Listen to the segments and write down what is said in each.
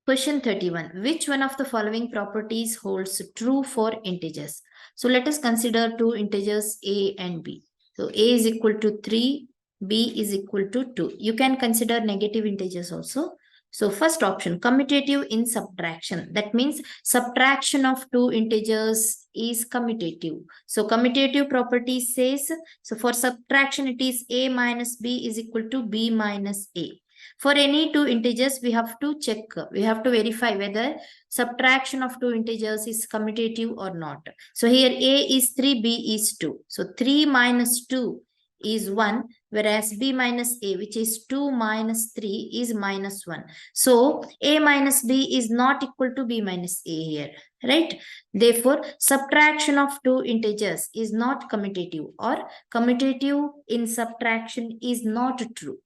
Question 31. Which one of the following properties holds true for integers? So let us consider two integers a and b. So a is equal to 3, b is equal to 2. You can consider negative integers also. So first option, commutative in subtraction. That means subtraction of two integers is commutative. So commutative property says, so for subtraction it is a minus b is equal to b minus a. For any two integers, we have to check, we have to verify whether subtraction of two integers is commutative or not. So here a is 3, b is 2. So 3 minus 2 is 1, whereas b minus a, which is 2 minus 3, is minus 1. So a minus b is not equal to b minus a here, right? Therefore, subtraction of two integers is not commutative, or commutative in subtraction is not true.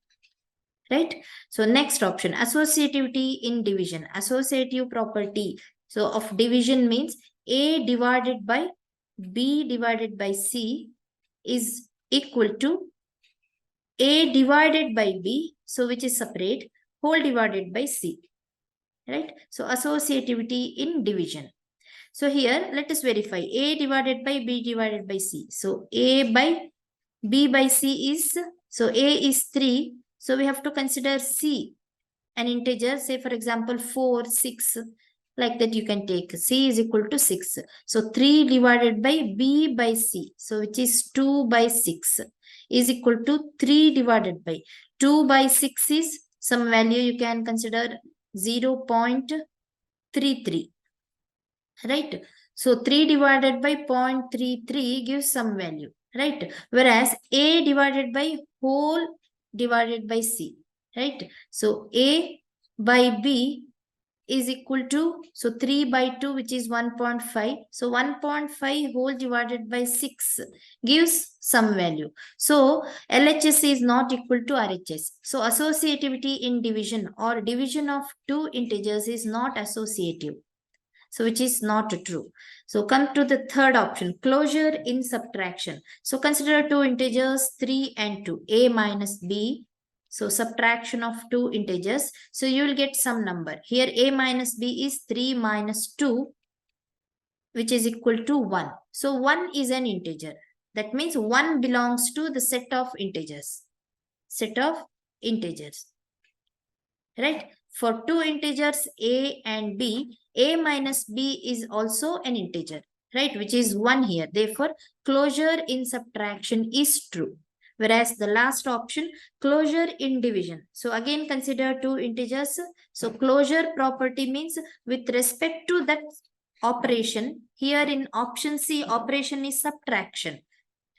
Right? So next option, associativity in division. Associative property. So of division means a divided by b divided by c is equal to a divided by b, so which is separate, whole divided by c. Right? So associativity in division. So here let us verify a divided by b divided by c. So a by b by c is, so a is 3. So we have to consider c an integer, say for example 4, 6, like that you can take. C is equal to 6. So 3 divided by b by c, so which is 2 by 6 is equal to 3 divided by 2 by 6 is some value you can consider 0.33. Right? So 3 divided by 0.33 gives some value. Right? Whereas a divided by whole divided by c, right? So a by b is equal to, so 3 by 2, which is 1.5. So 1.5 whole divided by 6 gives some value. So LHS is not equal to RHS. So associativity in division or division of two integers is not associative. So which is not true. So come to the third option, closure in subtraction. So consider two integers 3 and 2, a minus b. So subtraction of two integers. So you will get some number. Here a minus b is 3 minus 2, which is equal to 1. So 1 is an integer. That means 1 belongs to the set of integers. Set of integers. Right? For two integers a and b, a minus b is also an integer, right? Which is 1 here. Therefore, closure in subtraction is true. Whereas the last option, closure in division. So again, consider two integers. So closure property means with respect to that operation. Here in option C, operation is subtraction,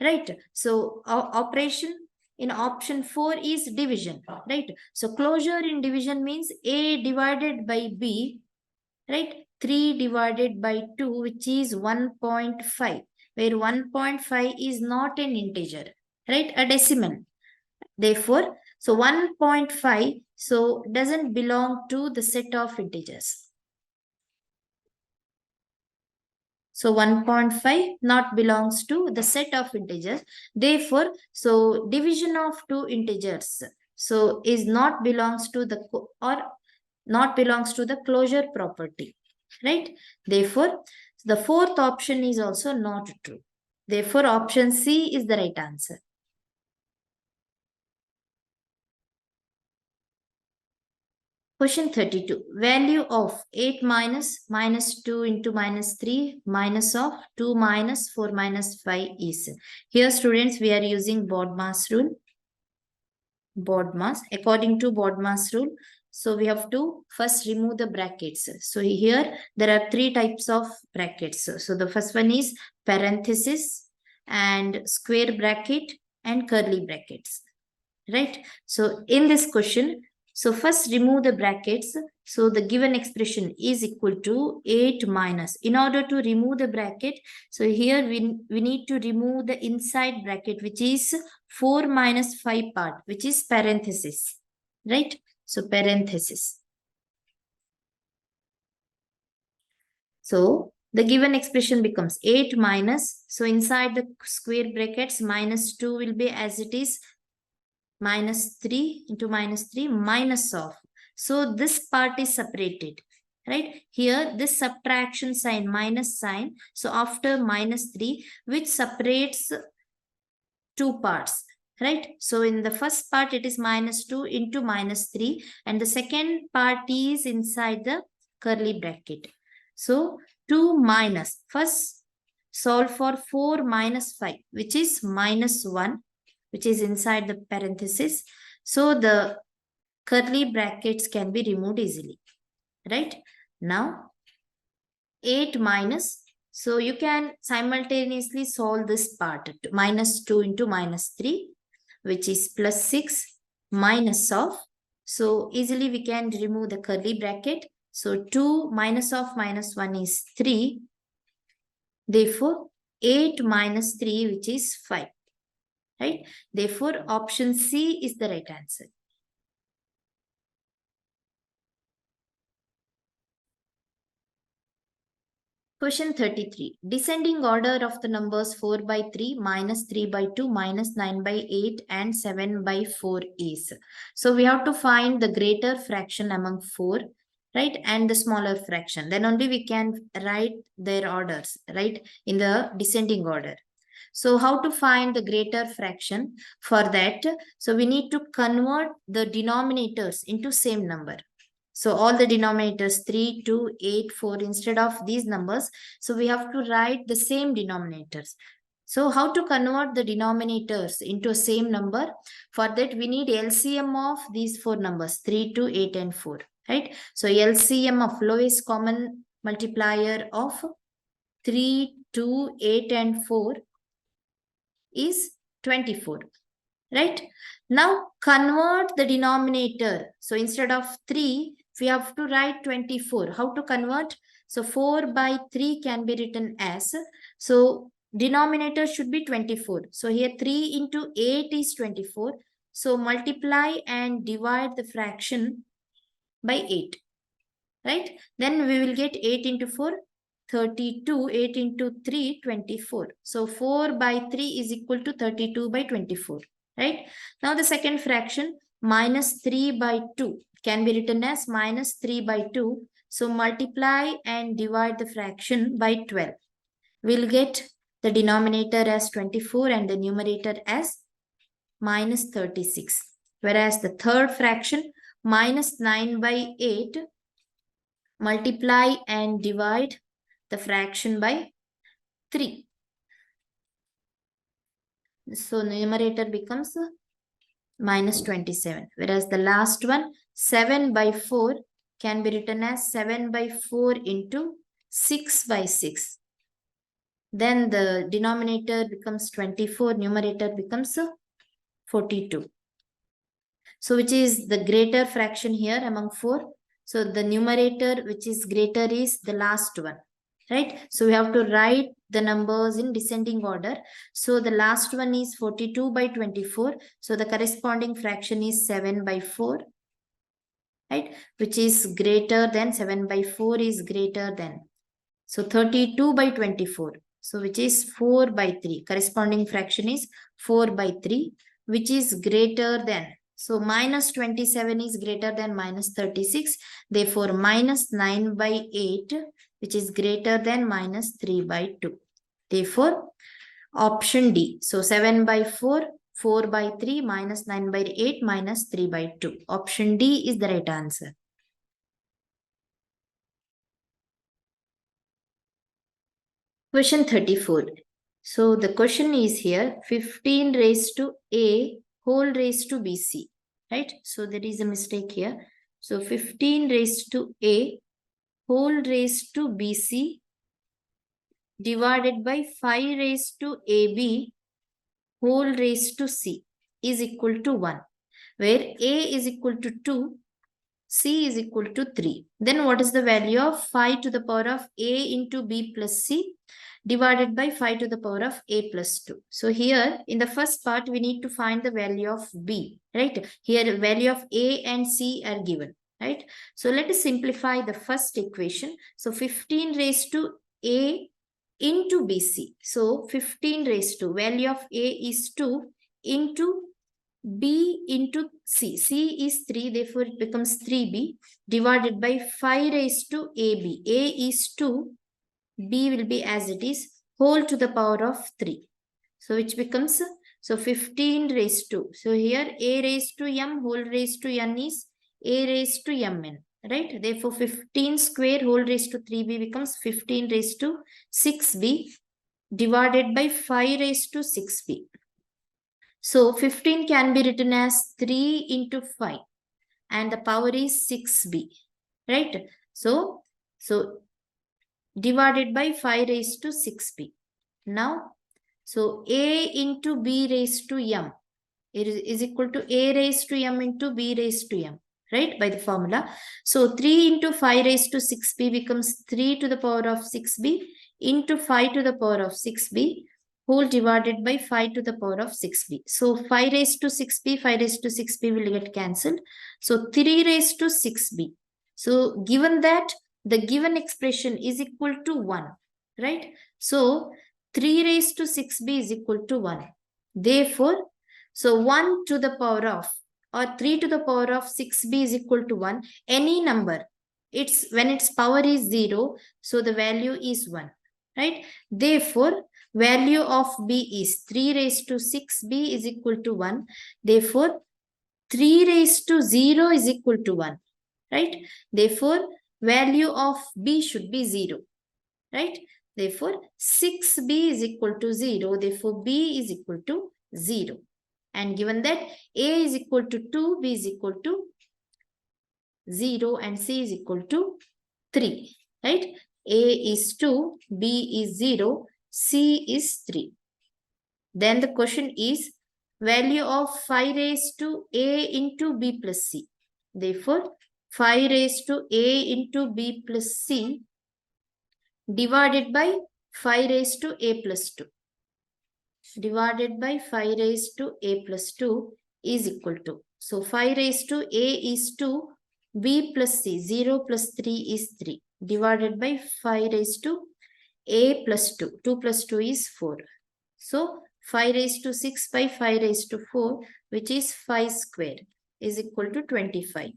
right? So operation in option 4 is division, right? So closure in division means a divided by b, right? 3 divided by 2, which is 1.5, where 1.5 is not an integer, right? A decimal. Therefore, so 1.5, so doesn't belong to the set of integers. So 1.5 not belongs to the set of integers. Therefore, so division of two integers, so is not belongs to the or not belongs to the closure property, right? Therefore, the fourth option is also not true. Therefore, option C is the right answer. Question 32. Value of 8 minus 2 into minus 3 minus of 2 minus 4 minus 5 is. Here students, we are using BODMAS rule. BODMAS. According to BODMAS rule, so we have to first remove the brackets. So here there are three types of brackets. So the first one is parenthesis and square bracket and curly brackets. Right? So in this question, so first remove the brackets. So the given expression is equal to 8 minus. In order to remove the bracket, so here we need to remove the inside bracket, which is 4 minus 5 part, which is parenthesis. Right? So parenthesis. So the given expression becomes 8 minus. So inside the square brackets, minus 2 will be as it is, minus 3 into minus 3 minus of. So this part is separated. right? Here, this subtraction sign, minus sign. So after minus 3, which separates two parts, right? So in the first part, it is minus 2 into minus 3. And the second part is inside the curly bracket. So 2 minus, first solve for 4 minus 5, which is minus 1, which is inside the parenthesis. So the curly brackets can be removed easily, right? Now 8 minus, so you can simultaneously solve this part, minus 2 into minus 3, which is plus 6 minus of, so easily we can remove the curly bracket. So 2 minus of minus 1 is 3. Therefore, 8 minus 3, which is 5, right? Therefore, option C is the right answer. Question 33. Descending order of the numbers 4 by 3, minus 3 by 2, minus 9 by 8, and 7 by 4 is. So we have to find the greater fraction among 4, right? And the smaller fraction. Then only we can write their orders, right? In the descending order. So how to find the greater fraction? For that, so we need to convert the denominators into same number. So all the denominators 3, 2, 8, 4 instead of these numbers. So we have to write the same denominators. So how to convert the denominators into a same number? For that we need LCM of these four numbers 3, 2, 8 and 4. Right? So LCM of lowest common multiplier of 3, 2, 8 and 4 is 24. Right? Now convert the denominator. So instead of 3, we have to write 24. How to convert? So 4 by 3 can be written as, so denominator should be 24. So here 3 into 8 is 24. So multiply and divide the fraction by 8. Right? Then we will get 8 into 4, 32, 8 into 3, 24. So 4 by 3 is equal to 32 by 24. Right? Now the second fraction, minus 3 by 2 can be written as minus 3 by 2. So multiply and divide the fraction by 12. We'll get the denominator as 24 and the numerator as minus 36. Whereas the third fraction, minus 9 by 8, multiply and divide the fraction by 3. So numerator becomes minus 27. Whereas the last one, 7 by 4 can be written as 7 by 4 into 6 by 6. Then the denominator becomes 24, numerator becomes 42. So which is the greater fraction here among 4? So the numerator which is greater is the last one. Right? So we have to write the numbers in descending order. So the last one is 42 by 24. So the corresponding fraction is 7 by 4. Right? Which is greater than 7 by 4 is greater than. So 32 by 24. So which is 4 by 3. Corresponding fraction is 4 by 3, which is greater than. So minus 27 is greater than minus 36. Therefore, minus 9 by 8, which is greater than minus 3 by 2. Therefore, option D. So 7 by 4, 4 by 3, minus 9 by 8, minus 3 by 2. Option D is the right answer. Question 34. So the question is here, 15 raised to A whole raised to BC, right? So there is a mistake here. So 15 raised to A whole raised to BC divided by 5 raised to AB whole raised to C is equal to 1, where A is equal to 2, C is equal to 3. Then what is the value of 5 to the power of A into B plus C divided by 5 to the power of A plus 2. So here in the first part, we need to find the value of B, right? Here value of A and C are given, right? So let us simplify the first equation. So 15 raised to A into BC. So 15 raised to value of A is 2 into B into C. C is 3, therefore it becomes 3B divided by 5 raised to AB. A is 2, B will be as it is, whole to the power of 3. So which becomes, so 15 raised to. So here A raised to M whole raised to N is A raised to Mn. Right? Therefore 15 square whole raised to 3B becomes 15 raised to 6B divided by 5 raised to 6B. So 15 can be written as 3 into 5 and the power is 6B. Right? So divided by 5 raised to 6B. Now, so A into B raised to M is equal to A raised to M into B raised to M, right? By the formula. So 3 into 5 raised to 6B becomes 3 to the power of 6B into 5 to the power of 6B whole divided by 5 to the power of 6B. So 5 raised to 6B, 5 raised to 6B will get cancelled. So 3 raised to 6B. So given that the given expression is equal to 1, right? So 3 raised to 6B is equal to 1. Therefore, so 1 to the power of or 3 to the power of 6B is equal to 1. Any number, it's when its power is 0, so the value is 1, right? Therefore, value of B is 3 raised to 6B is equal to 1. Therefore, 3 raised to 0 is equal to 1, right? Therefore, value of B should be 0, right? Therefore, 6B is equal to 0. Therefore, B is equal to 0. And given that A is equal to 2, B is equal to 0 and C is equal to 3, right? A is 2, B is 0, C is 3. Then the question is value of 5 raised to A into B plus C. Therefore, 5 raised to A into B plus C divided by 5 raised to A plus 2. Divided by 5 raised to A plus 2 is equal to. So 5 raised to A is 2, B plus C, 0 plus 3 is 3. Divided by 5 raised to A plus 2, 2 plus 2 is 4. So 5 raised to 6 by 5 raised to 4, which is 5 square, is equal to 25.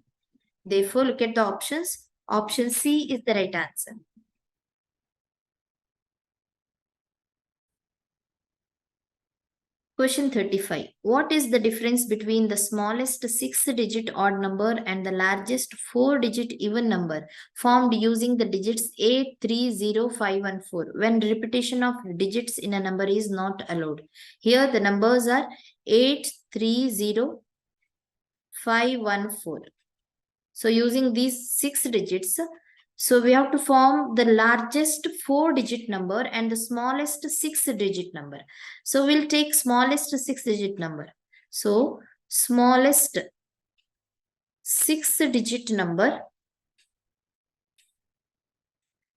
Therefore, look at the options. Option C is the right answer. Question 35. What is the difference between the smallest 6-digit odd number and the largest 4-digit even number formed using the digits 8, 3, 0, 5, and 4 when repetition of digits in a number is not allowed? Here the numbers are 8, 3, 0, 5, 1, 4. So using these 6 digits, so we have to form the largest 4-digit number and the smallest 6-digit number. So we'll take smallest 6-digit number. So smallest 6-digit number.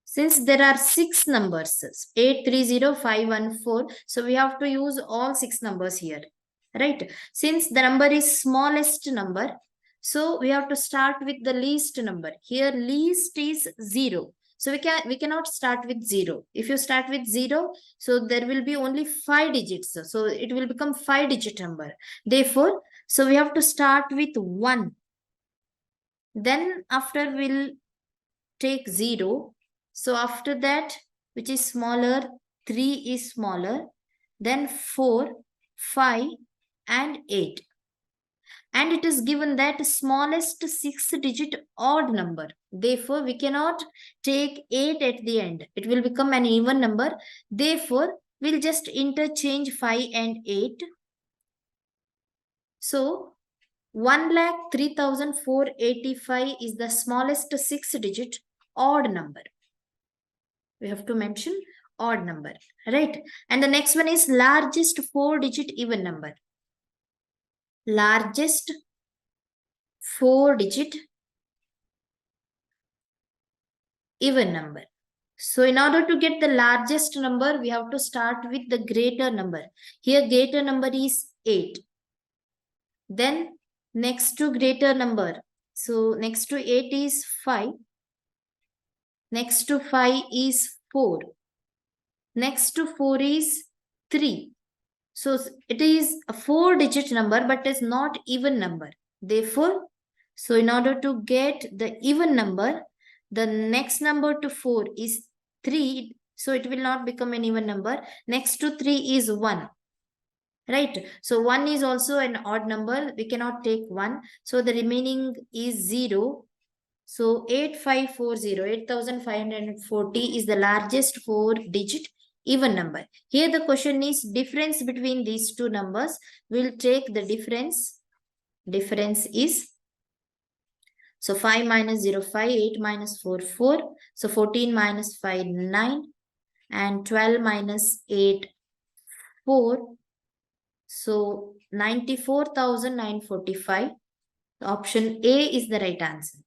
Since there are 6 numbers, 8, 3, 0, 5, 1, 4. So we have to use all 6 numbers here, right? Since the number is smallest number, so we have to start with the least number. Here least is 0. So we cannot start with 0. If you start with 0, so there will be only 5 digits. So it will become 5-digit number. Therefore, so we have to start with 1. Then after we'll take 0. So after that, which is smaller, 3 is smaller. Then 4, 5 and 8. And it is given that smallest 6-digit odd number. Therefore, we cannot take 8 at the end. It will become an even number. Therefore, we'll just interchange 5 and 8. So, 1,03,485 is the smallest 6-digit odd number. We have to mention odd number, right? And the next one is largest 4-digit even number. Largest 4-digit even number. So in order to get the largest number, we have to start with the greater number. Here greater number is 8. Then next to greater number. So next to 8 is 5. Next to 5 is 4. Next to 4 is 3. So it is a 4-digit number, but is not even number. Therefore, so in order to get the even number, the next number to 4 is 3. So it will not become an even number. Next to 3 is 1. Right. So 1 is also an odd number. We cannot take 1. So the remaining is 0. So 8540 is the largest 4-digit even number. Here the question is difference between these two numbers. We'll take the difference. Difference is, so 5 minus 0, 5, 8 minus 4, 4. So 14 minus 5, 9. And 12 minus 8, 4. So 94,945. Option A is the right answer.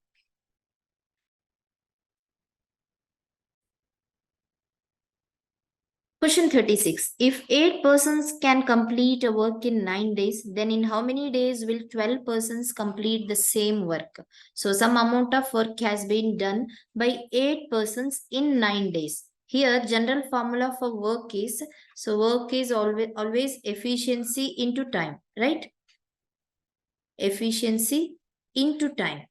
Question 36. If 8 persons can complete a work in 9 days, then in how many days will 12 persons complete the same work? So some amount of work has been done by 8 persons in 9 days. Here, general formula for work is, so work is always efficiency into time, right? Efficiency into time.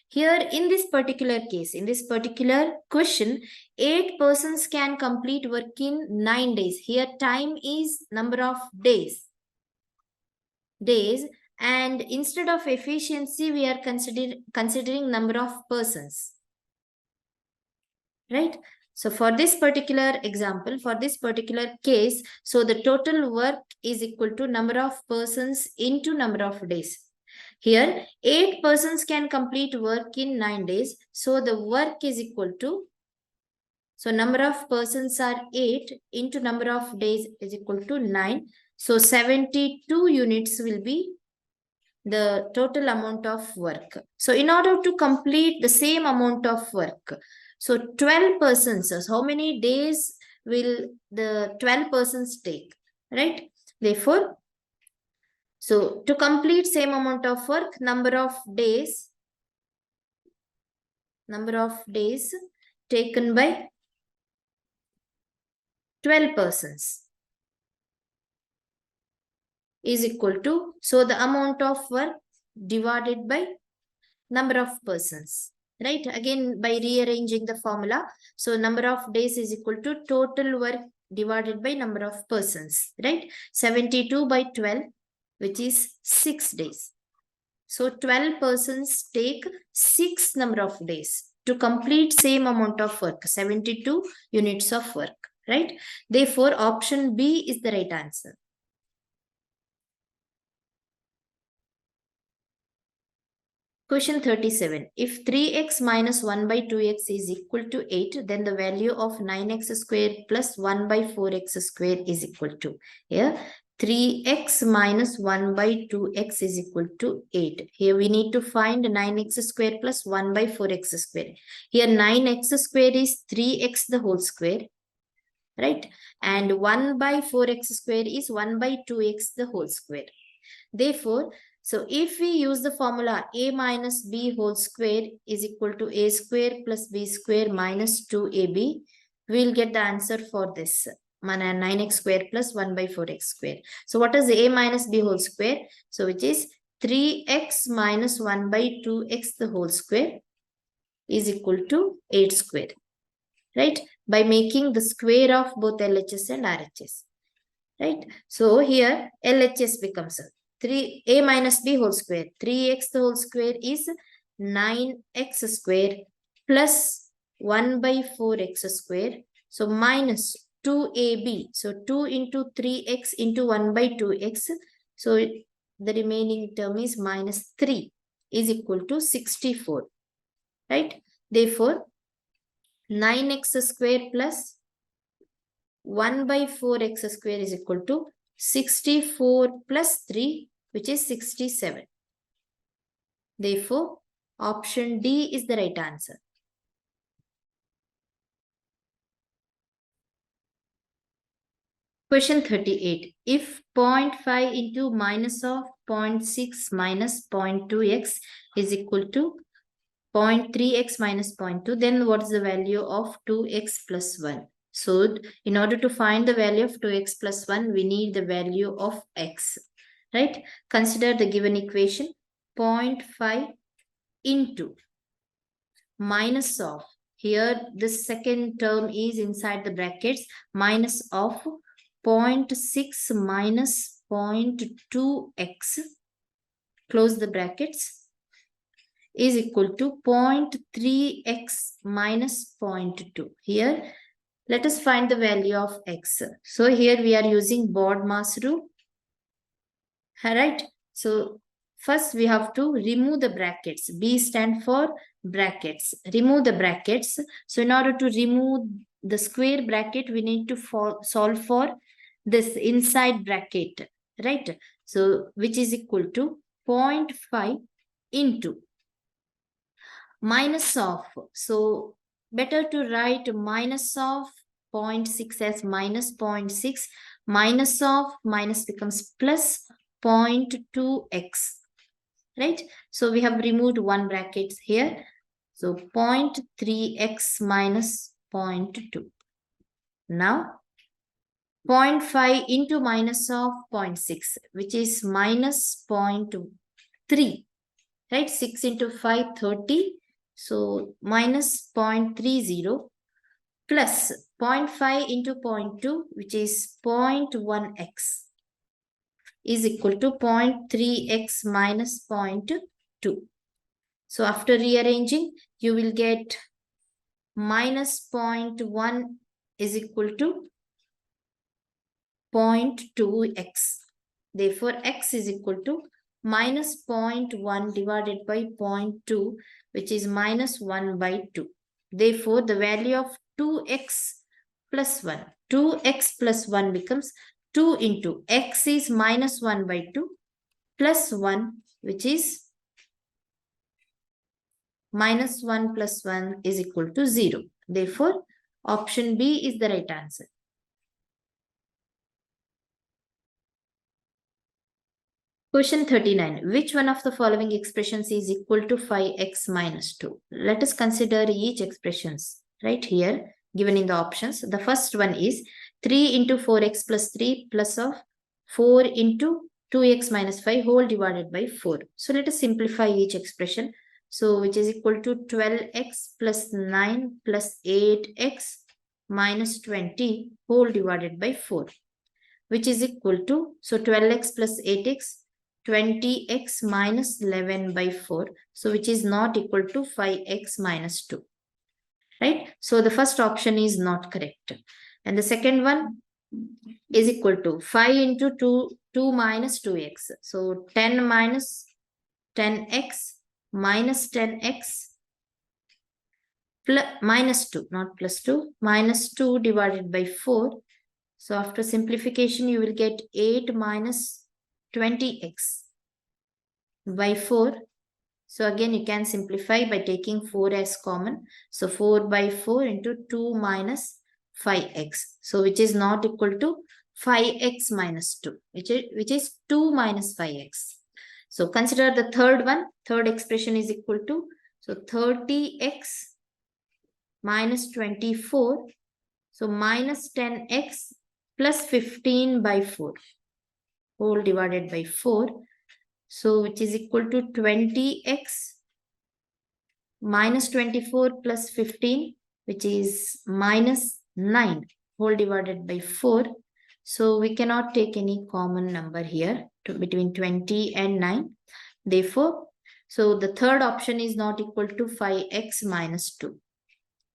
Here in this particular case, in this particular question, 8 persons can complete work in 9 days. Here time is number of days. And instead of efficiency, we are considering number of persons. Right? So for this particular example, for this particular case, so the total work is equal to number of persons into number of days. Here, 8 persons can complete work in 9 days. So the work is equal to, so number of persons are 8 into number of days is equal to 9. So 72 units will be the total amount of work. So in order to complete the same amount of work, so 12 persons, so how many days will the 12 persons take, right? Therefore, so to complete same amount of work, number of days taken by 12 persons is equal to, so the amount of work divided by number of persons, right? Again, by rearranging the formula, so number of days is equal to total work divided by number of persons, right? 72 by 12, which is 6 days. So 12 persons take 6 number of days to complete same amount of work, 72 units of work, right? Therefore, option B is the right answer. Question 37. If 3x minus 1 by 2x is equal to 8, then the value of 9x squared plus 1 by 4x squared is equal to. Here, 3x minus 1 by 2x is equal to 8. Here we need to find 9x squared plus 1 by 4x squared. Here 9x squared is 3x the whole square, right? And 1 by 4x squared is 1 by 2x the whole square. Therefore, so if we use the formula a minus b whole square is equal to a square plus b square minus 2ab, we will get the answer for this. 9x square plus 1 by 4x square. So what is a minus b whole square? So which is 3x minus 1 by 2x the whole square is equal to 8 square. Right? By making the square of both LHS and RHS. Right? So here LHS becomes 3a minus b whole square. 3x the whole square is 9x square plus 1 by 4x square. So minus 2ab. So 2 into 3x into 1 by 2x. So the remaining term is minus 3 is equal to 64. Right? Therefore, 9x square plus 1 by 4x square is equal to 64 plus 3, which is 67. Therefore, option D is the right answer. Question 38. If 0.5 into minus of 0.6 minus 0.2x is equal to 0.3x minus 0.2, then what is the value of 2x plus 1? So in order to find the value of 2x plus 1, we need the value of x, right? Consider the given equation, 0.5 into minus of, here this second term is inside the brackets, minus of 0.6 minus 0.2x, close the brackets, is equal to 0.3x minus 0.2. Here, let us find the value of x. So here we are using BODMAS rule. Alright, so first we have to remove the brackets. B stand for brackets. Remove the brackets. So in order to remove the square bracket, we need to solve for this inside bracket, right? So which is equal to 0.5 into minus of. So better to write minus of 0.6 as minus 0.6. Minus of minus becomes plus 0.2x, right? So we have removed one bracket here. So 0.3x minus 0.2. Now 0.5 into minus of 0.6, which is minus 0.3, right? 6 into 5, 30. So minus 0.30 plus 0.5 into 0.2, which is 0.1x, is equal to 0.3x minus 0.2. So after rearranging, you will get minus 0.1 is equal to 0.2x. Therefore, x is equal to minus 0.1 divided by 0.2, which is minus 1 by 2. Therefore, the value of 2x plus 1. 2x plus 1 becomes 2 into x is minus 1 by 2 plus 1, which is minus 1 plus 1 is equal to 0. Therefore, option B is the right answer. Question 39. Which one of the following expressions is equal to 5x minus 2? Let us consider each expressions right here given in the options. The first one is 3 into 4x plus 3 plus of 4 into 2x minus 5 whole divided by 4. So let us simplify each expression. So which is equal to 12x plus 9 plus 8x minus 20 whole divided by 4. Which is equal to, so 12x plus 8x, 20x minus 11 by 4. So which is not equal to 5x minus 2. Right? So the first option is not correct. And the second one is equal to 5 into 2 minus 2x. So 10 minus 10x minus 10x plus minus 2, not plus 2, minus 2 divided by 4. So after simplification, you will get 8 minus 20x by 4. So again, you can simplify by taking 4 as common. So 4 by 4 into 2 minus 5x. So which is not equal to 5x minus 2, which is 2 minus 5x. So consider the third one. Third expression is equal to, so 30x minus 24. So minus 10x plus 15 by 4 whole divided by 4. So which is equal to 20x minus 24 plus 15, which is minus 9 whole divided by 4. So we cannot take any common number here between 20 and 9. Therefore, so the third option is not equal to 5x minus 2.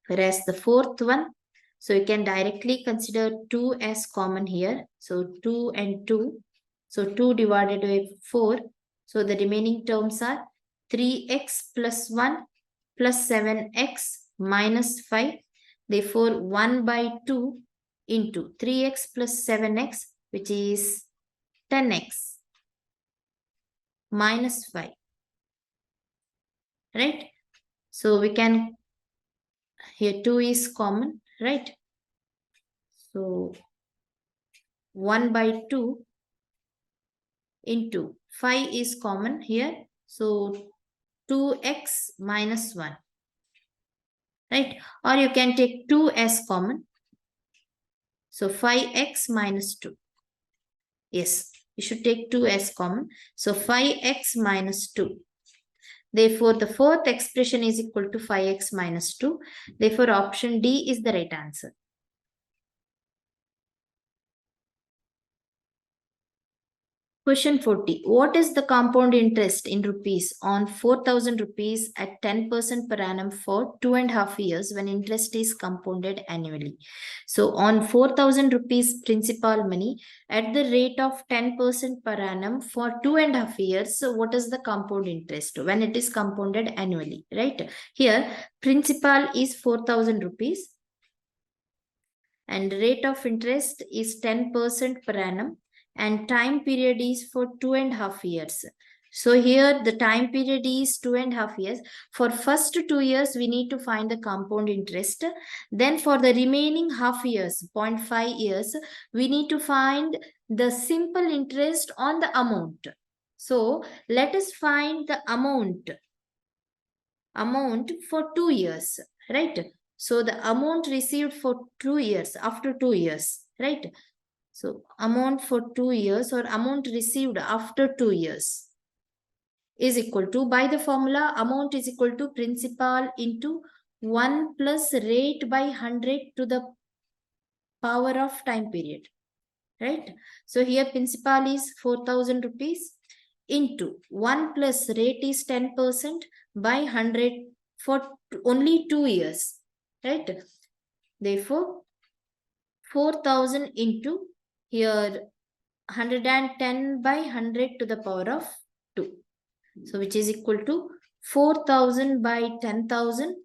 Whereas the fourth one, so you can directly consider 2 as common here. So 2 and 2. So 2 divided by 4. So the remaining terms are 3x plus 1 plus 7x minus 5. Therefore, 1 by 2 into 3x plus 7x, which is 10x minus 5. Right? So we can, here 2 is common, right? So 1 by 2 into 5 is common here. So 2x minus 1. Right? Or you can take 2 as common. So 5x minus 2. Yes, you should take 2 as common. So 5x minus 2. Therefore, the fourth expression is equal to 5x minus 2. Therefore, option D is the right answer. Question 40. What is the compound interest in rupees on 4,000 rupees at 10% per annum for 2.5 years when interest is compounded annually? So on 4,000 rupees principal money at the rate of 10% per annum for 2.5 years, so what is the compound interest when it is compounded annually, right? Here, principal is 4,000 rupees and rate of interest is 10% per annum and time period is for 2.5 years. So here the time period is 2.5 years. For first 2 years, we need to find the compound interest. Then for the remaining half years, 0.5 years, we need to find the simple interest on the amount. So let us find the amount for 2 years, right? So the amount received for 2 years, after 2 years, right? So amount for 2 years or amount received after 2 years is equal to, by the formula, amount is equal to principal into 1 plus rate by 100 to the power of time period, right? So here principal is 4,000 rupees into 1 plus rate is 10% by 100 for only 2 years, right? Therefore, 4,000 into here 110 by 100 to the power of 2. So which is equal to 4,000 by 10,000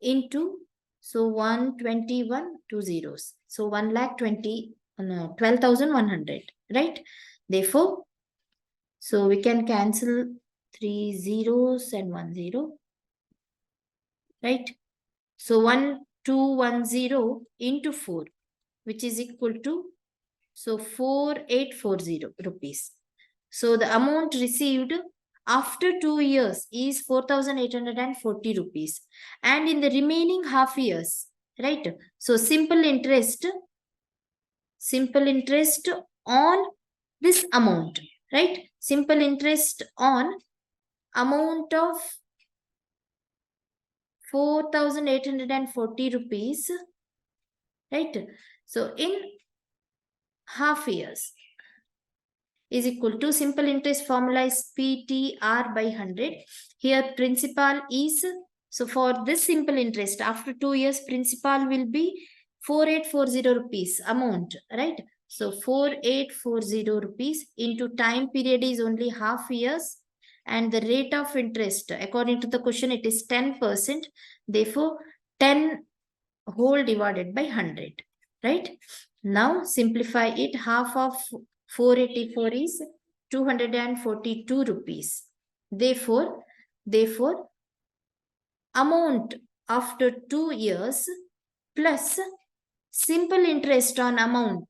into, so 121 two zeros. So 12,100, right? Therefore, so we can cancel 3 zeros and 1 0, right? So 1210 into 4, which is equal to, so 4840 rupees. So the amount received after 2 years is 4,840 rupees. And in the remaining half years, right? So simple interest on this amount, right? Simple interest on amount of 4,840 rupees, right? So in half years is equal to, simple interest formula is PTR by 100. Here principal is, so for this simple interest after 2 years, principal will be 4840 rupees amount, right? So 4840 rupees into time period is only half years and the rate of interest according to the question it is 10%. Therefore 10 whole divided by 100, right? Now simplify it. Half of 484 is 242 rupees. Therefore, amount after 2 years plus simple interest on amount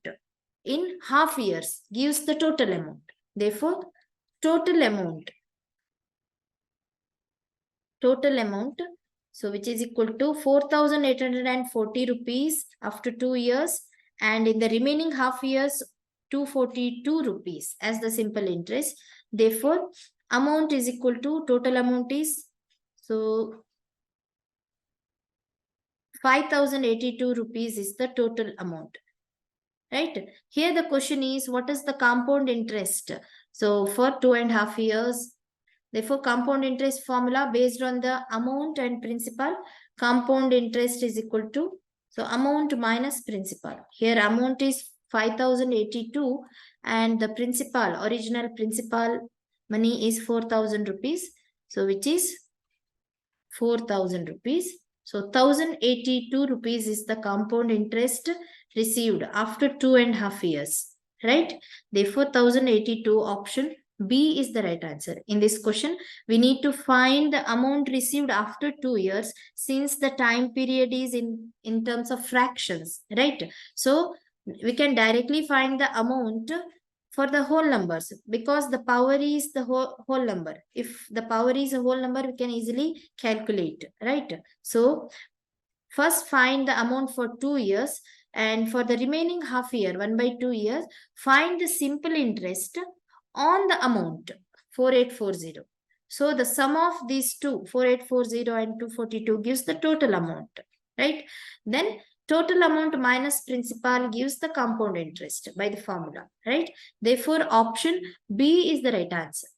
in half years gives the total amount. Therefore, total amount, so which is equal to 4,840 rupees after 2 years and in the remaining half years 242 rupees as the simple interest. Therefore, amount is equal to, total amount is, so 5,082 rupees is the total amount, right? Here the question is, what is the compound interest? So for 2.5 years, therefore compound interest formula based on the amount and principal, compound interest is equal to, so amount minus principal. Here amount is 5,082 and the principal, original principal money is 4,000 rupees. So which is 4,000 rupees. So 1,082 rupees is the compound interest received after 2.5 years, right? Therefore 1,082, option B is the right answer. In this question, we need to find the amount received after 2 years since the time period is in terms of fractions, right? So we can directly find the amount for the whole numbers because the power is the whole number. If the power is a whole number, we can easily calculate, right? So first find the amount for 2 years And for the remaining half year, 1/2 years, find the simple interest on the amount 4840. So the sum of these two, 4840 and 242, gives the total amount, right? Then total amount minus principal gives the compound interest by the formula, right? Therefore, option B is the right answer.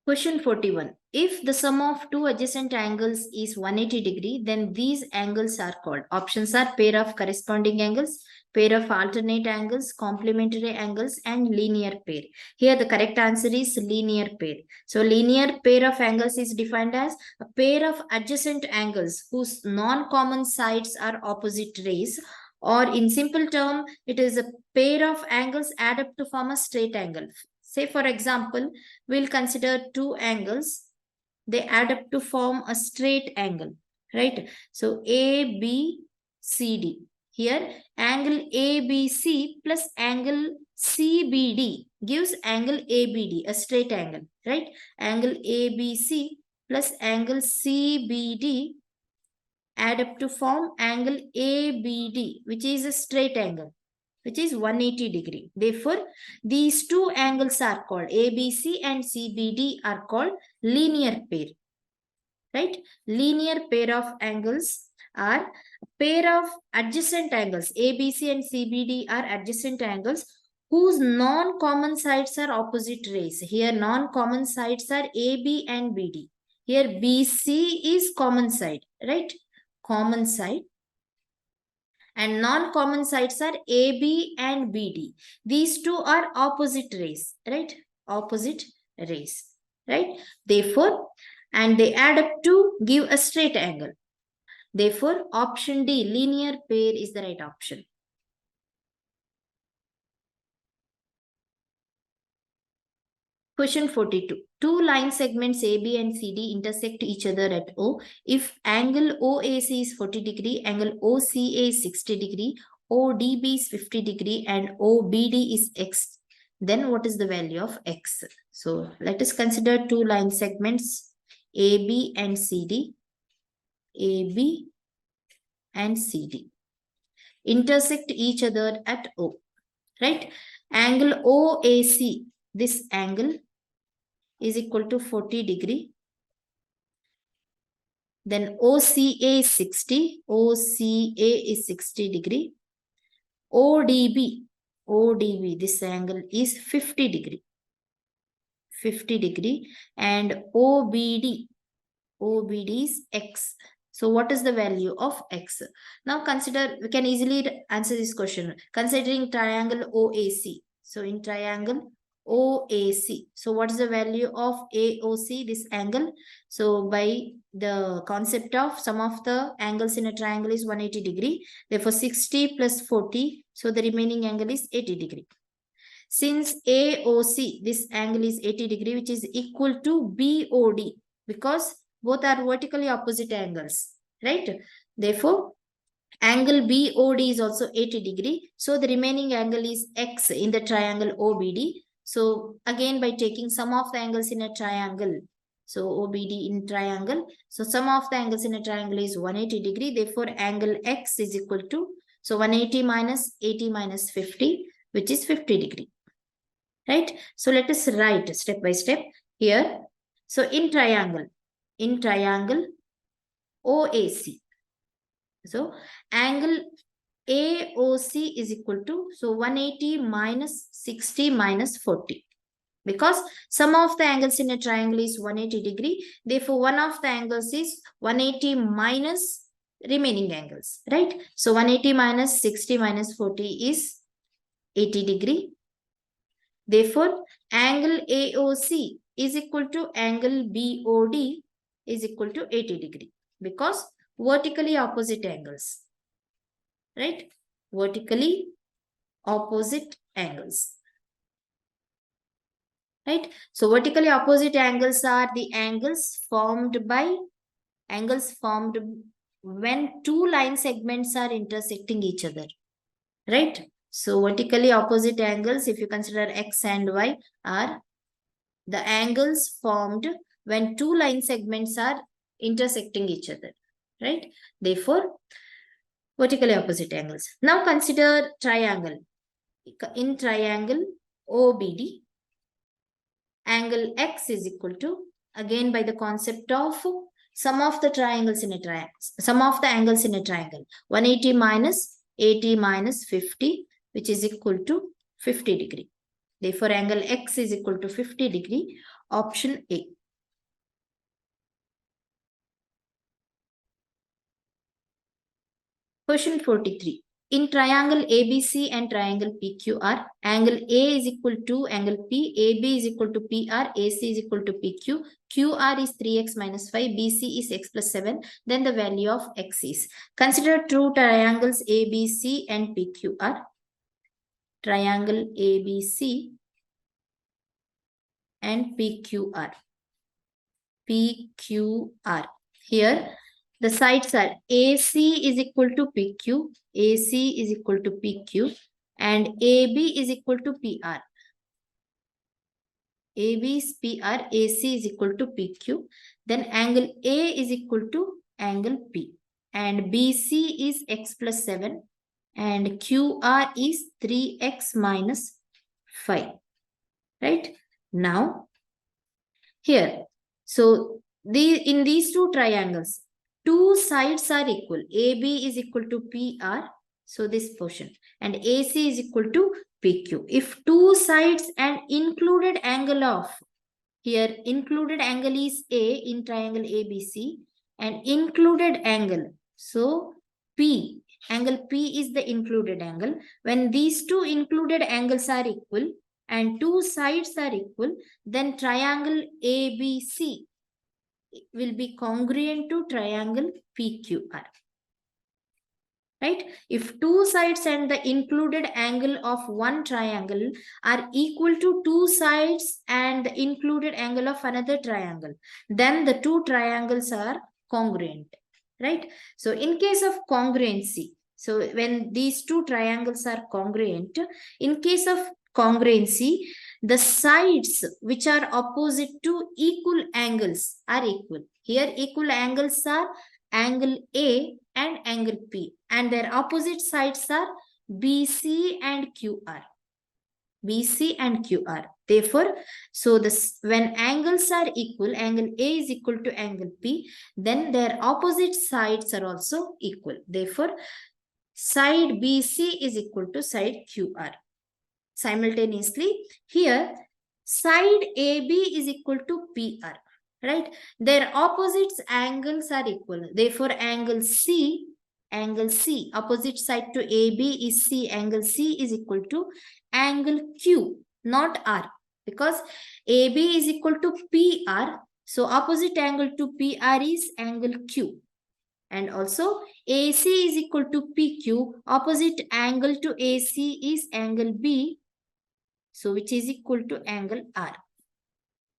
Question 41. If the sum of two adjacent angles is 180 degree, then these angles are called. Options are pair of corresponding angles, pair of alternate angles, complementary angles, and linear pair. Here the correct answer is linear pair. So linear pair of angles is defined as a pair of adjacent angles whose non-common sides are opposite rays, or in simple term, it is a pair of angles add up to form a straight angle. Say for example, we'll consider two angles. They add up to form a straight angle, right? So ABCD. Here, angle ABC plus angle CBD gives angle ABD, a straight angle, right? Angle ABC plus angle CBD add up to form angle ABD, which is a straight angle, which is 180 degree. Therefore, these two angles are called ABC and CBD are called linear pair, right? Linear pair of angles are a pair of adjacent angles. ABC and CBD are adjacent angles whose non-common sides are opposite rays. Here, non-common sides are AB and BD. Here, BC is common side, right? Common side. And non-common sides are AB and BD. These two are opposite rays, right? Opposite rays, right? Therefore, and they add up to give a straight angle. Therefore, option D, linear pair, is the right option. Question 42. Two line segments AB and CD intersect each other at O. If angle OAC is 40 degree, angle OCA is 60 degree, ODB is 50 degree, and OBD is X, then what is the value of X? So let us consider two line segments AB and CD. AB and CD intersect each other at O, right? Angle OAC, this angle is equal to 40 degree. Then OCA is 60. OCA is 60 degree. ODB, this angle is 50 degree. 50 degree. And OBD is X. So what is the value of X? Now consider, we can easily answer this question considering triangle OAC. So in triangle OAC. So what is the value of AOC, this angle? So by the concept of sum of the angles in a triangle is 180 degree. Therefore 60 plus 40. So the remaining angle is 80 degree. Since AOC, this angle is 80 degree, which is equal to BOD, because both are vertically opposite angles, right? Therefore, angle BOD is also 80 degree. So the remaining angle is X in the triangle OBD. So again, by taking sum of the angles in a triangle, so OBD in triangle, so sum of the angles in a triangle is 180 degree. Therefore, angle X is equal to, so 180 minus 80 minus 50, which is 50 degree, right? So let us write step by step here. So in triangle OAC, so angle AOC is equal to, so 180 minus 60 minus 40. Because sum of the angles in a triangle is 180 degree. Therefore, one of the angles is 180 minus remaining angles, right? So 180 minus 60 minus 40 is 80 degree. Therefore, angle AOC is equal to angle BOD is equal to 80 degree. Because vertically opposite angles, right? Vertically opposite angles, right? So vertically opposite angles are the angles formed when two line segments are intersecting each other, right? So vertically opposite angles, if you consider X and Y, are the angles formed when two line segments are intersecting each other. right? Therefore, vertically opposite angles. Now consider triangle. In triangle OBD, angle X is equal to, again by the concept of sum of the triangles in a triangle, sum of the angles in a triangle, 180 minus 80 minus 50, which is equal to 50 degree. Therefore, angle X is equal to 50 degree, option A. Question 43. In triangle ABC and triangle PQR, angle A is equal to angle P, AB is equal to PR, AC is equal to PQ, QR is 3x minus 5, BC is x plus 7, then the value of x is. Consider true triangles ABC and PQR. Triangle ABC and PQR. PQR. Here, the sides are AC is equal to PQ, AC is equal to PQ, and AB is equal to PR. AB is PR, AC is equal to PQ. Then angle A is equal to angle P. And BC is x plus 7. And QR is 3x minus 5. Right? Now, here, so in these two triangles, two sides are equal. AB is equal to PR. So this portion. And AC is equal to PQ. If two sides and included angle of, here included angle is A in triangle ABC and included angle. So P, angle P is the included angle. When these two included angles are equal and two sides are equal, then triangle ABC will be congruent to triangle PQR. Right? If two sides and the included angle of one triangle are equal to two sides and the included angle of another triangle, then the two triangles are congruent. Right? So in case of congruency, so when these two triangles are congruent, in case of congruency, the sides which are opposite to equal angles are equal. Here equal angles are angle A and angle P, and their opposite sides are BC and QR. BC and QR. Therefore, so this when angles are equal, angle A is equal to angle P, then their opposite sides are also equal. Therefore, side BC is equal to side QR. Simultaneously, here side AB is equal to PR. Right? Their opposite angles are equal. Therefore, angle C, opposite side to AB is C. Angle C is equal to angle Q, not R. Because AB is equal to PR. So, opposite angle to PR is angle Q. And also, AC is equal to PQ. Opposite angle to AC is angle B. So, which is equal to angle R.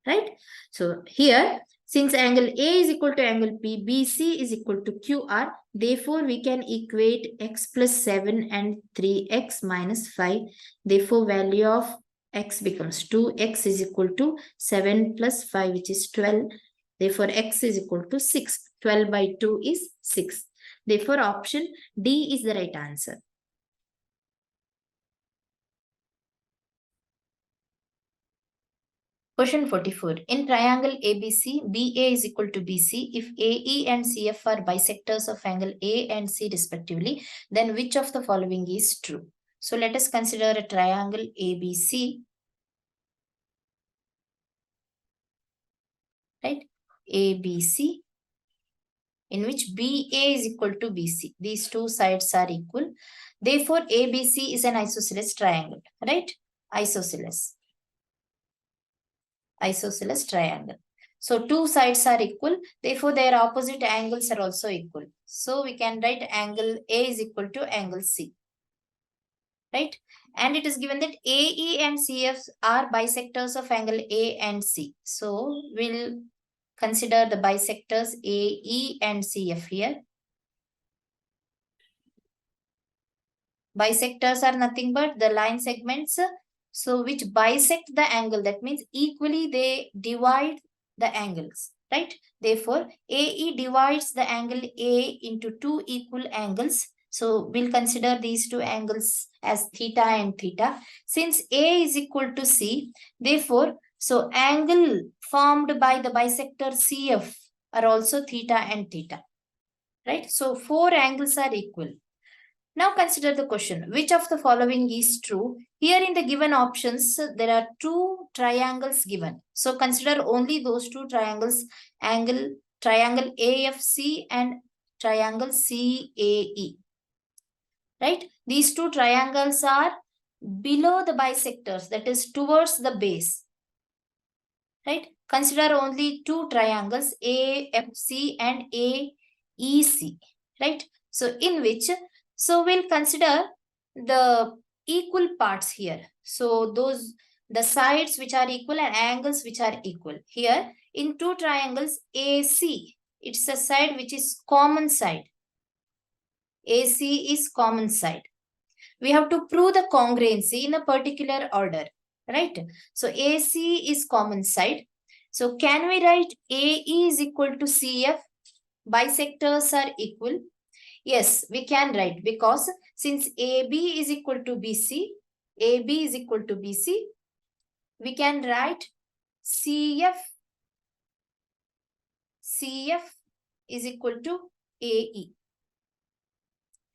Right? So here, since angle A is equal to angle P, BC is equal to QR, therefore we can equate x plus 7 and 3x minus 5. Therefore, value of x becomes 2. X is equal to 7 plus 5, which is 12. Therefore, x is equal to 6. 12 by 2 is 6. Therefore, option D is the right answer. Question 44. In triangle ABC, BA is equal to BC. If AE and CF are bisectors of angle A and C respectively, then which of the following is true? So let us consider a triangle ABC. Right? ABC, in which BA is equal to BC. These two sides are equal. Therefore, ABC is an isosceles triangle. Right? Isosceles triangle. So two sides are equal. Therefore, their opposite angles are also equal. So we can write angle A is equal to angle C. Right? And it is given that AE and CF are bisectors of angle A and C. So we'll consider the bisectors AE and CF here. Bisectors are nothing but the line segments, so which bisect the angle. That means equally they divide the angles. right? Therefore, AE divides the angle A into two equal angles. So we'll consider these two angles as theta and theta. Since A is equal to C, therefore, so angle formed by the bisector CF are also theta and theta, right? So four angles are equal. Now consider the question, which of the following is true? Here in the given options, there are two triangles given. So consider only those two triangles, triangle AFC and triangle CAE, right? These two triangles are below the bisectors, that is towards the base, right? Consider only two triangles, AFC and AEC, right? So in which, so we'll consider the equal parts here. So the sides which are equal and angles which are equal. Here in two triangles AC, it's a side which is common side. AC is common side. We have to prove the congruency in a particular order, right? So AC is common side. So can we write AE is equal to CF? Bisectors are equal. Yes, we can write, because since AB is equal to BC, AB is equal to BC, we can write CF is equal to AE,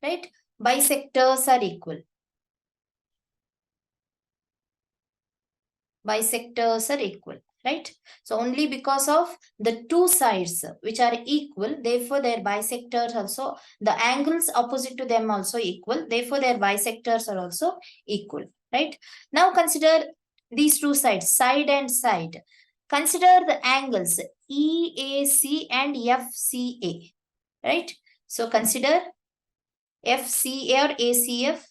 right? Bisectors are equal. Bisectors are equal, right? So only because of the two sides which are equal, therefore their bisectors also, the angles opposite to them also equal, therefore their bisectors are also equal, right? Now consider these two sides, side and side. Consider the angles EAC and FCA, right? So consider FCA or ACF,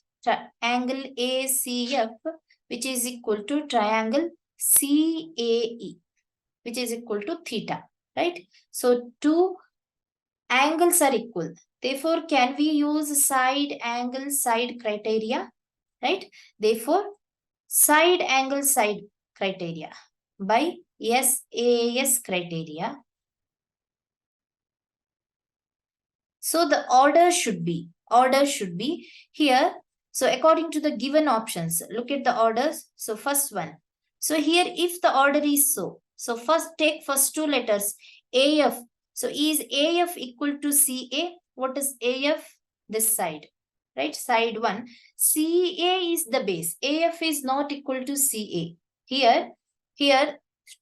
angle ACF, which is equal to triangle CAE, which is equal to theta, right? So two angles are equal. Therefore, can we use side angle side criteria, right? Therefore, side angle side criteria by SAS criteria. So the order should be here. So according to the given options, look at the orders. So first one. So here, if the order is so first take first two letters AF. So is AF equal to CA? What is AF? This side, right? Side one. CA is the base. AF is not equal to CA. Here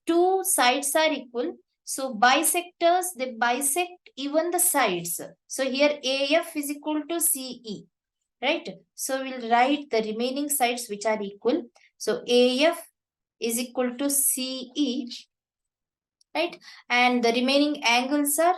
two sides are equal. So bisectors, they bisect even the sides. So here AF is equal to CE, right? So we'll write the remaining sides which are equal. So AF is equal to CE, right? And the remaining angles are,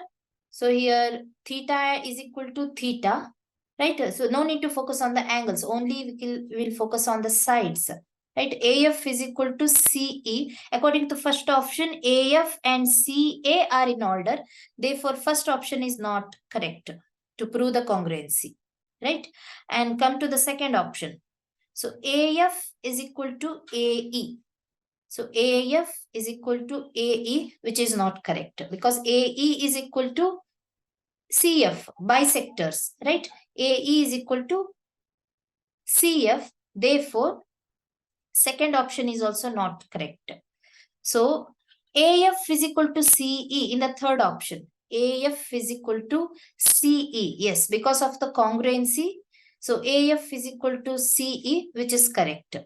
so here theta is equal to theta, right? So no need to focus on the angles, only we'll focus on the sides, right? AF is equal to CE. According to first option, AF and CA are in order. Therefore, first option is not correct to prove the congruency, right? And come to the second option. So AF is equal to AE. So AF is equal to AE, which is not correct, because AE is equal to CF, bisectors, right? AE is equal to CF. Therefore, second option is also not correct. So AF is equal to CE in the third option. AF is equal to CE. Yes, because of the congruency. So AF is equal to CE, which is correct.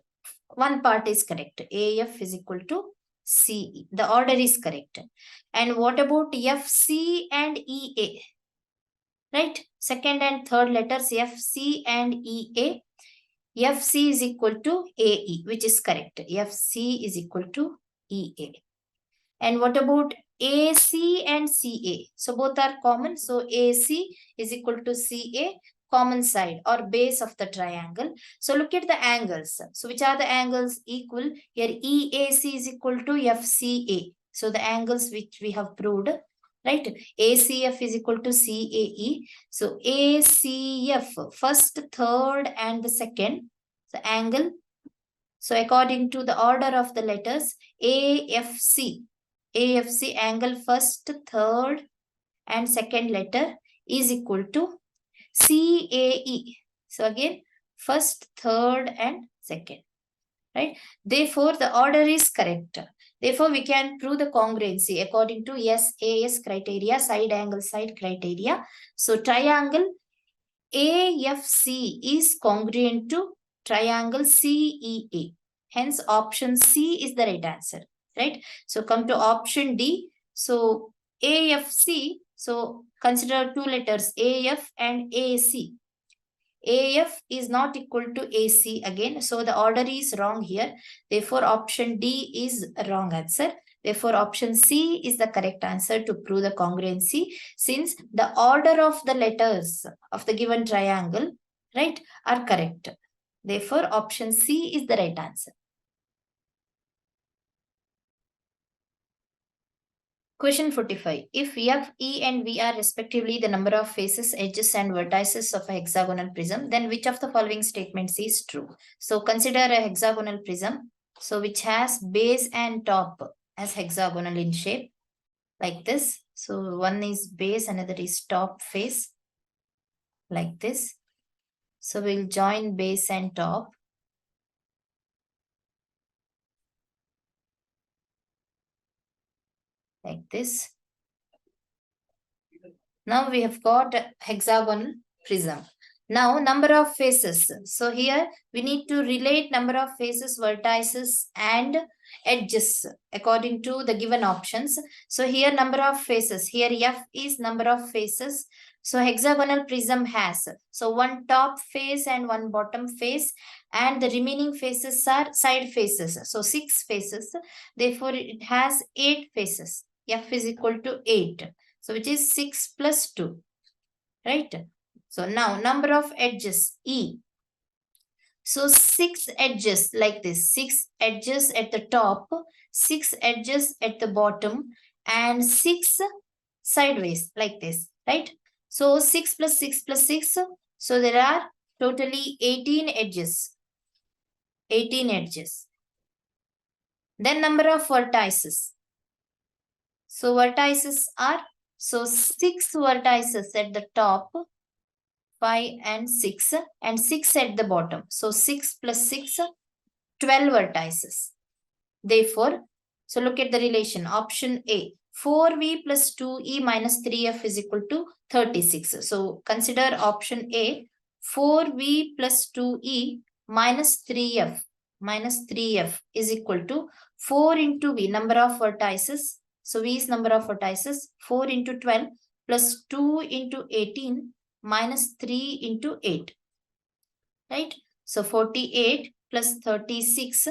One part is correct. AF is equal to CE. The order is correct. And what about FC and EA? Right? Second and third letters FC and EA. FC is equal to AE, which is correct. FC is equal to EA. And what about AC and CA? So both are common. So AC is equal to CA, common side or base of the triangle. So look at the angles. So which are the angles equal? Here EAC is equal to FCA. So the angles which we have proved, right? ACF is equal to CAE. So ACF, first, third, and the second. The angle. So according to the order of the letters, AFC. AFC angle first, third and second letter is equal to CAE. So again, first, third and second, right? Therefore, the order is correct. Therefore, we can prove the congruency according to SAS criteria, side angle side criteria. So triangle AFC is congruent to triangle CEA. Hence, option C is the right answer, right? So come to option D. So AFC, so consider two letters AF and AC. AF is not equal to AC again. So the order is wrong here. Therefore, option D is wrong answer. Therefore, option C is the correct answer to prove the congruency, since the order of the letters of the given triangle, right, are correct. Therefore, option C is the right answer. Question 45. If F, E and V are respectively the number of faces, edges and vertices of a hexagonal prism, then which of the following statements is true? So consider a hexagonal prism, so which has base and top as hexagonal in shape, like this. So one is base, another is top face, like this. So we'll join base and top. Like this. Now we have got a hexagonal prism. Now number of faces. So here we need to relate number of faces, vertices and edges according to the given options. So here number of faces. Here F is number of faces. So hexagonal prism has, so one top face and one bottom face, and the remaining faces are side faces. So 6 faces. Therefore it has 8 faces. F is equal to 8. So which is 6 plus 2, right? So now number of edges, E. So 6 edges like this, 6 edges at the top, 6 edges at the bottom, and 6 sideways like this, right? So 6 plus 6 plus 6. So there are totally 18 edges. 18 edges. Then number of vertices. So vertices are, so 6 vertices at the top, 5 and 6, and 6 at the bottom. So 6 plus 6, 12 vertices. Therefore, so look at the relation. Option A, 4V plus 2E minus 3F is equal to 36. So consider option A, 4V plus 2E minus 3F is equal to 4 into V, number of vertices. So V is number of vertices, 4 into 12 plus 2 into 18 minus 3 into 8, right? So 48 plus 36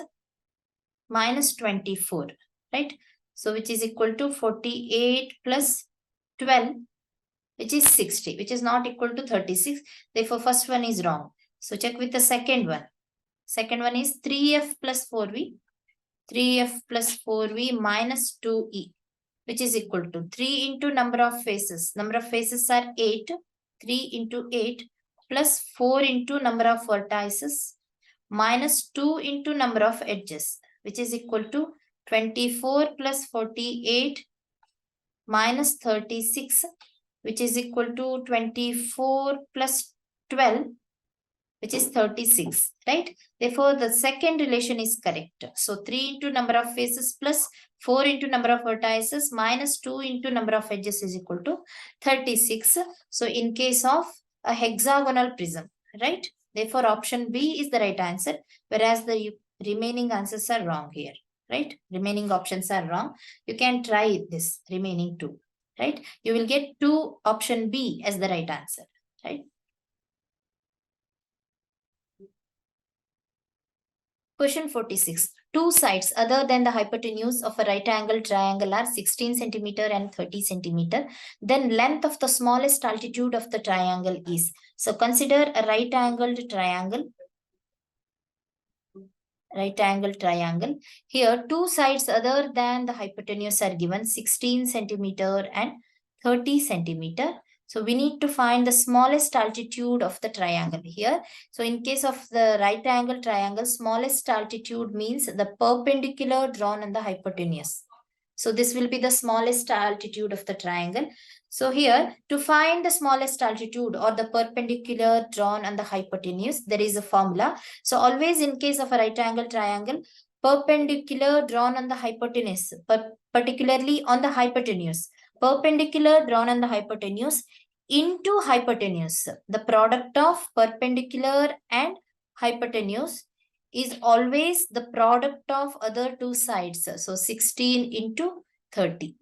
minus 24, right? So which is equal to 48 plus 12, which is 60, which is not equal to 36. Therefore, first one is wrong. So check with the second one. Second one is 3F plus 4V. 3F plus 4V minus 2E, which is equal to 3 into number of faces. Number of faces are 8. 3 into 8 plus 4 into number of vertices minus 2 into number of edges, which is equal to 24 plus 48 minus 36, which is equal to 24 plus 12, which is 36, right? Therefore, the second relation is correct. So 3 into number of faces plus 4 into number of vertices minus 2 into number of edges is equal to 36. So in case of a hexagonal prism, right? Therefore, option B is the right answer, whereas the remaining answers are wrong here, right? Remaining options are wrong. You can try this remaining two, right? You will get option B as the right answer, right? Question 46. Two sides other than the hypotenuse of a right angle triangle are 16 centimeter and 30 centimeter. Then length of the smallest altitude of the triangle is. So consider a right angled triangle. Right angle triangle. Here two sides other than the hypotenuse are given, 16 centimeter and 30 centimeter. So we need to find the smallest altitude of the triangle here. So in case of the right angle triangle, smallest altitude means the perpendicular drawn on the hypotenuse. So this will be the smallest altitude of the triangle. So here, to find the smallest altitude or the perpendicular drawn on the hypotenuse, there is a formula. So always in case of a right angle triangle, perpendicular drawn on the hypotenuse, particularly on the hypotenuse, perpendicular drawn on the hypotenuse into hypotenuse. The product of perpendicular and hypotenuse is always the product of other two sides. So 16 into 30,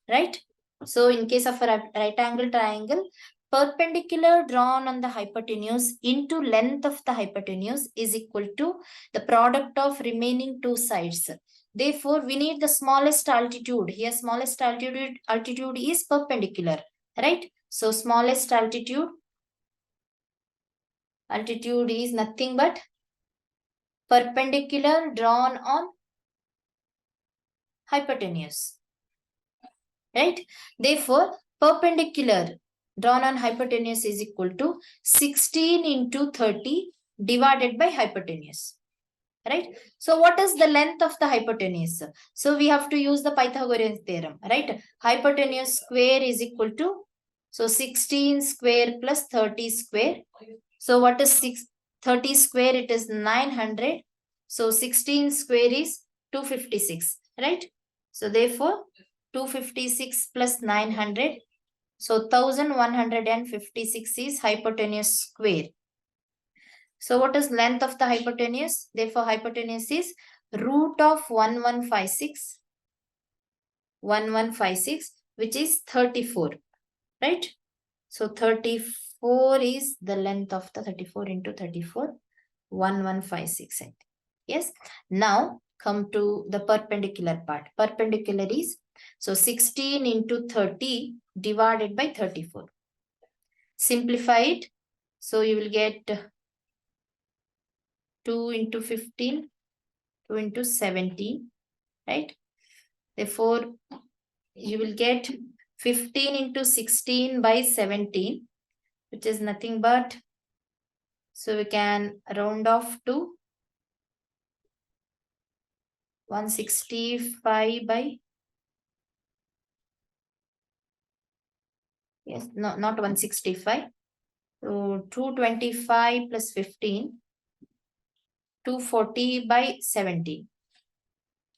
right? So in case of a right angle triangle, perpendicular drawn on the hypotenuse into length of the hypotenuse is equal to the product of remaining two sides. Therefore, we need the smallest altitude. Here, smallest altitude is perpendicular, right? So smallest altitude is nothing but perpendicular drawn on hypotenuse, right? Therefore, perpendicular drawn on hypotenuse is equal to 16 into 30 divided by hypotenuse, right? So what is the length of the hypotenuse? So we have to use the Pythagorean theorem, right? Hypotenuse square is equal to, so 16 square plus 30 square. So what is 30 square? It is 900. So 16 square is 256, right? So therefore, 256 plus 900. So 1156 is hypotenuse square. So what is length of the hypotenuse? Therefore, hypotenuse is root of 1156, which is 34, right? So 34 is the length of the 34 into 34, 1156. Yes. Now come to the perpendicular part. Perpendicular is, so 16 into 30 divided by 34. Simplify it. So you will get 2 into 15, 2 into 17, right? Therefore, you will get 15 into 16 by 17, which is nothing but, so we can round off to 165 by, yes, no, not 165. So 225 plus 15, 240 by 17,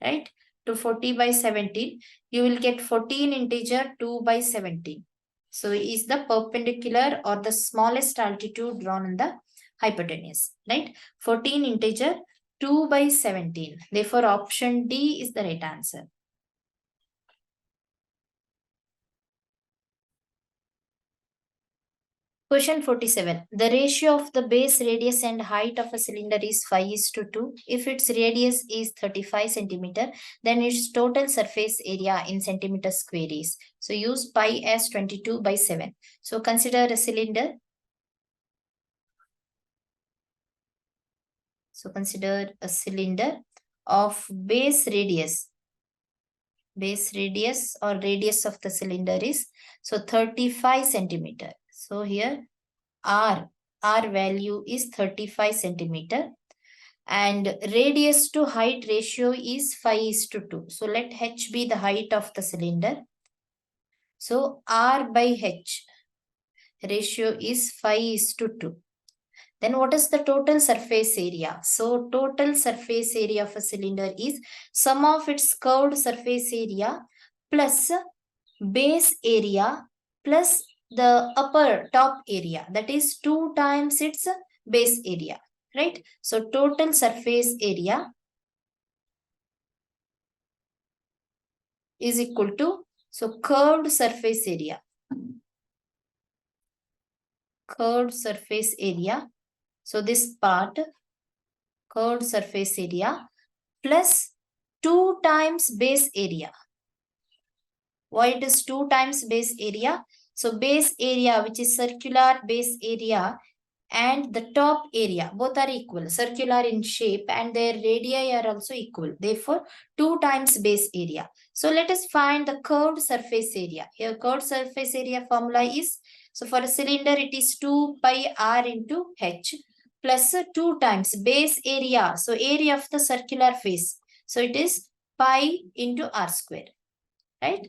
right? 240 by 17, you will get 14 integer 2 by 17. So is the perpendicular or the smallest altitude drawn on the hypotenuse, right? 14 integer 2 by 17. Therefore, option D is the right answer. Question 47. The ratio of the base radius and height of a cylinder is 5:2. If its radius is 35 centimeter, then its total surface area in centimeter square is. So use pi as 22 by 7. So consider a cylinder. So consider a cylinder of base radius. Base radius or radius of the cylinder is, so 35 centimeter. So here R value is 35 centimeter and radius to height ratio is 5:2. So let H be the height of the cylinder. So R by H ratio is 5:2. Then what is the total surface area? So total surface area of a cylinder is sum of its curved surface area plus base area plus the upper top area, that is 2 times its base area, right? So total surface area is equal to, so curved surface area, so this part curved surface area plus 2 times base area. Why it is 2 times base area? So base area, which is circular base area, and the top area, both are equal, circular in shape, and their radii are also equal. Therefore, 2 times base area. So let us find the curved surface area. Here curved surface area formula is, so for a cylinder it is 2 pi r into h plus 2 times base area. So area of the circular face. So it is pi into r square. right?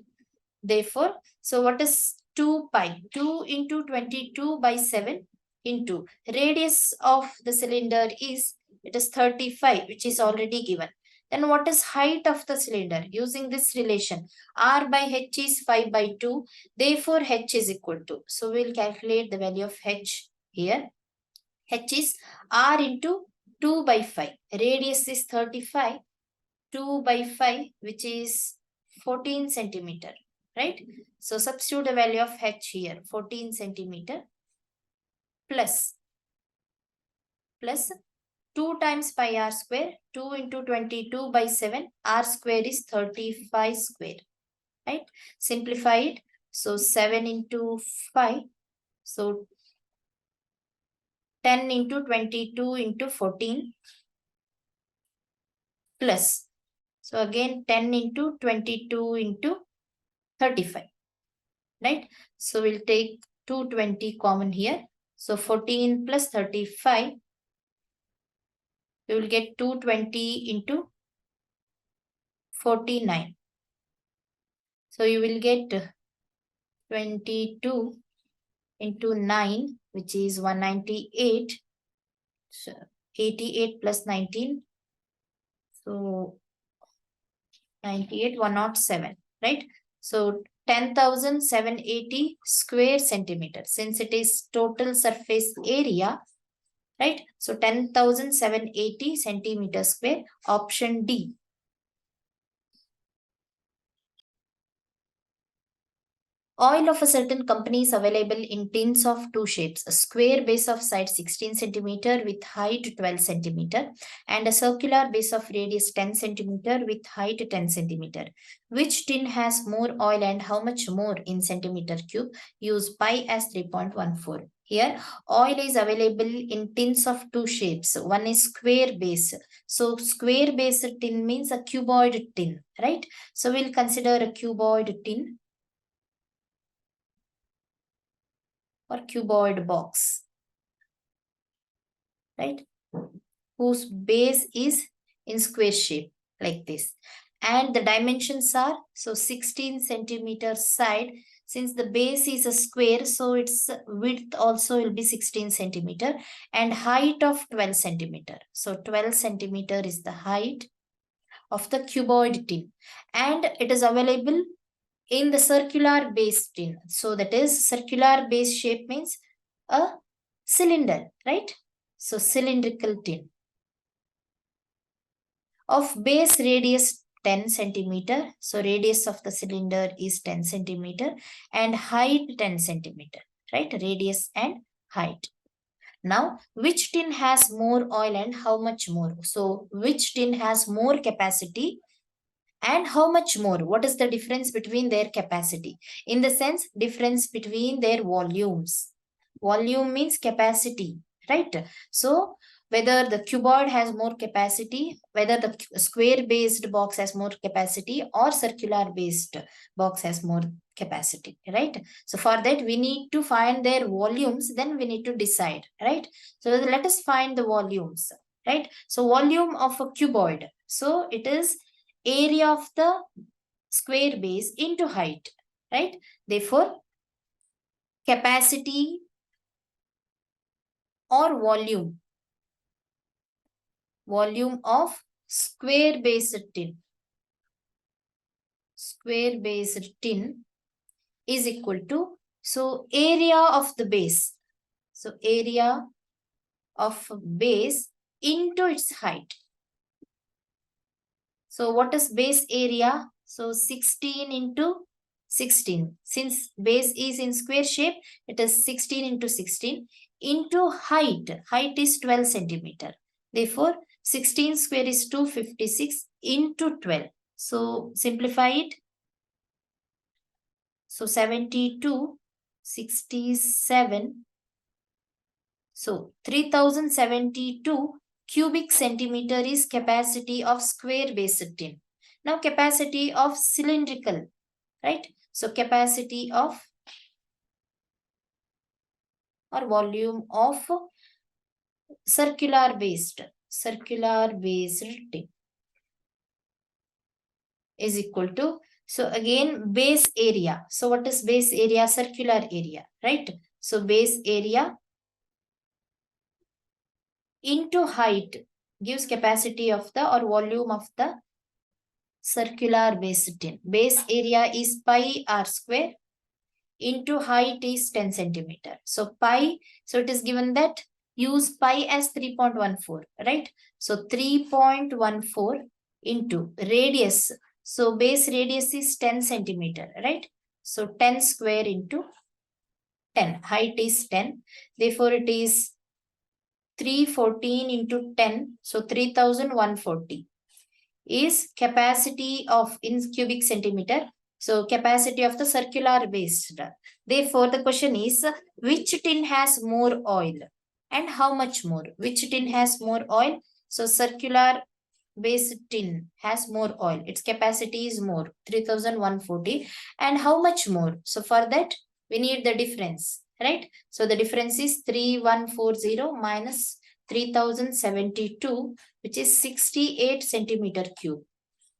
Therefore, so what is 2 pi? 2 into 22 by 7 into radius of the cylinder is, it is 35, which is already given. Then what is height of the cylinder? Using this relation, R by H is 5 by 2. Therefore, H is equal to. So we'll calculate the value of H here. H is R into 2 by 5. Radius is 35. 2 by 5, which is 14 centimeter, right? So substitute the value of H here, 14 centimeter plus 2 times pi r square, 2 into 22 by 7, r square is 35 square, right? Simplify it. So 7 into 5, so 10 into 22 into 14 plus, so again 10 into 22 into 35. Right? So we'll take 220 common here. So 14 plus 35, we will get 220 into 49. So you will get 22 into 9, which is 198. So 88 plus 19. So 98, 107, right? So 10,780 square centimeter. Since it is total surface area, right? So 10,780 centimeter square, option D. Oil of a certain company is available in tins of two shapes, a square base of side 16 centimeter with height 12 centimeter and a circular base of radius 10 centimeter with height 10 centimeter. Which tin has more oil and how much more in centimeter cube? Use pi as 3.14. Here, oil is available in tins of two shapes. One is square base. So, square base tin means a cuboid tin, right? So, we'll consider a cuboid tin or cuboid box, right? Whose base is in square shape like this. And the dimensions are, so 16 centimeter side. Since the base is a square, so its width also will be 16 centimeter and height of 12 centimeter. So 12 centimeter is the height of the cuboid tin. And it is available in the circular base tin. So that is circular base shape means a cylinder, right? So cylindrical tin of base radius 10 centimeter. So radius of the cylinder is 10 centimeter and height 10 centimeter, right? Radius and height. Now, which tin has more oil and how much more? So which tin has more capacity and how much more? What is the difference between their capacity? In the sense, difference between their volumes. Volume means capacity, right? So whether the cuboid has more capacity, whether the square based box has more capacity or circular based box has more capacity, right? So for that we need to find their volumes, then we need to decide, right? So let us find the volumes, right? So volume of a cuboid, so it is area of the square base into height, right? Therefore, capacity or volume of square based tin is equal to, so area of the base, so area of base into its height. So what is base area? So 16 into 16. Since base is in square shape, it is 16 into 16 into height. Height is 12 centimeter. Therefore, 16 square is 256 into 12. So simplify it. So 72, 67. So 3072 cubic centimeter is capacity of square based tin. Now capacity of cylindrical, right? So capacity of or volume of circular based tin is equal to, So again, base area. So what is base area? Circular area, right? So base area into height gives capacity of the or volume of the circular base tin. Base area is pi r square into height is 10 centimeter. So pi, so it is given that use pi as 3.14, right? So 3.14 into radius. So base radius is 10 centimeter, right? So 10 square into 10. Height is 10. Therefore, it is 314 into 10. So 3140 is capacity of in cubic centimeter. So capacity of the circular base. Therefore, the question is which tin has more oil and how much more? Which tin has more oil? So circular base tin has more oil. Its capacity is more 3140. And how much more? So for that, we need the difference, right? So the difference is 3140 minus 3072, which is 68 centimeter cube,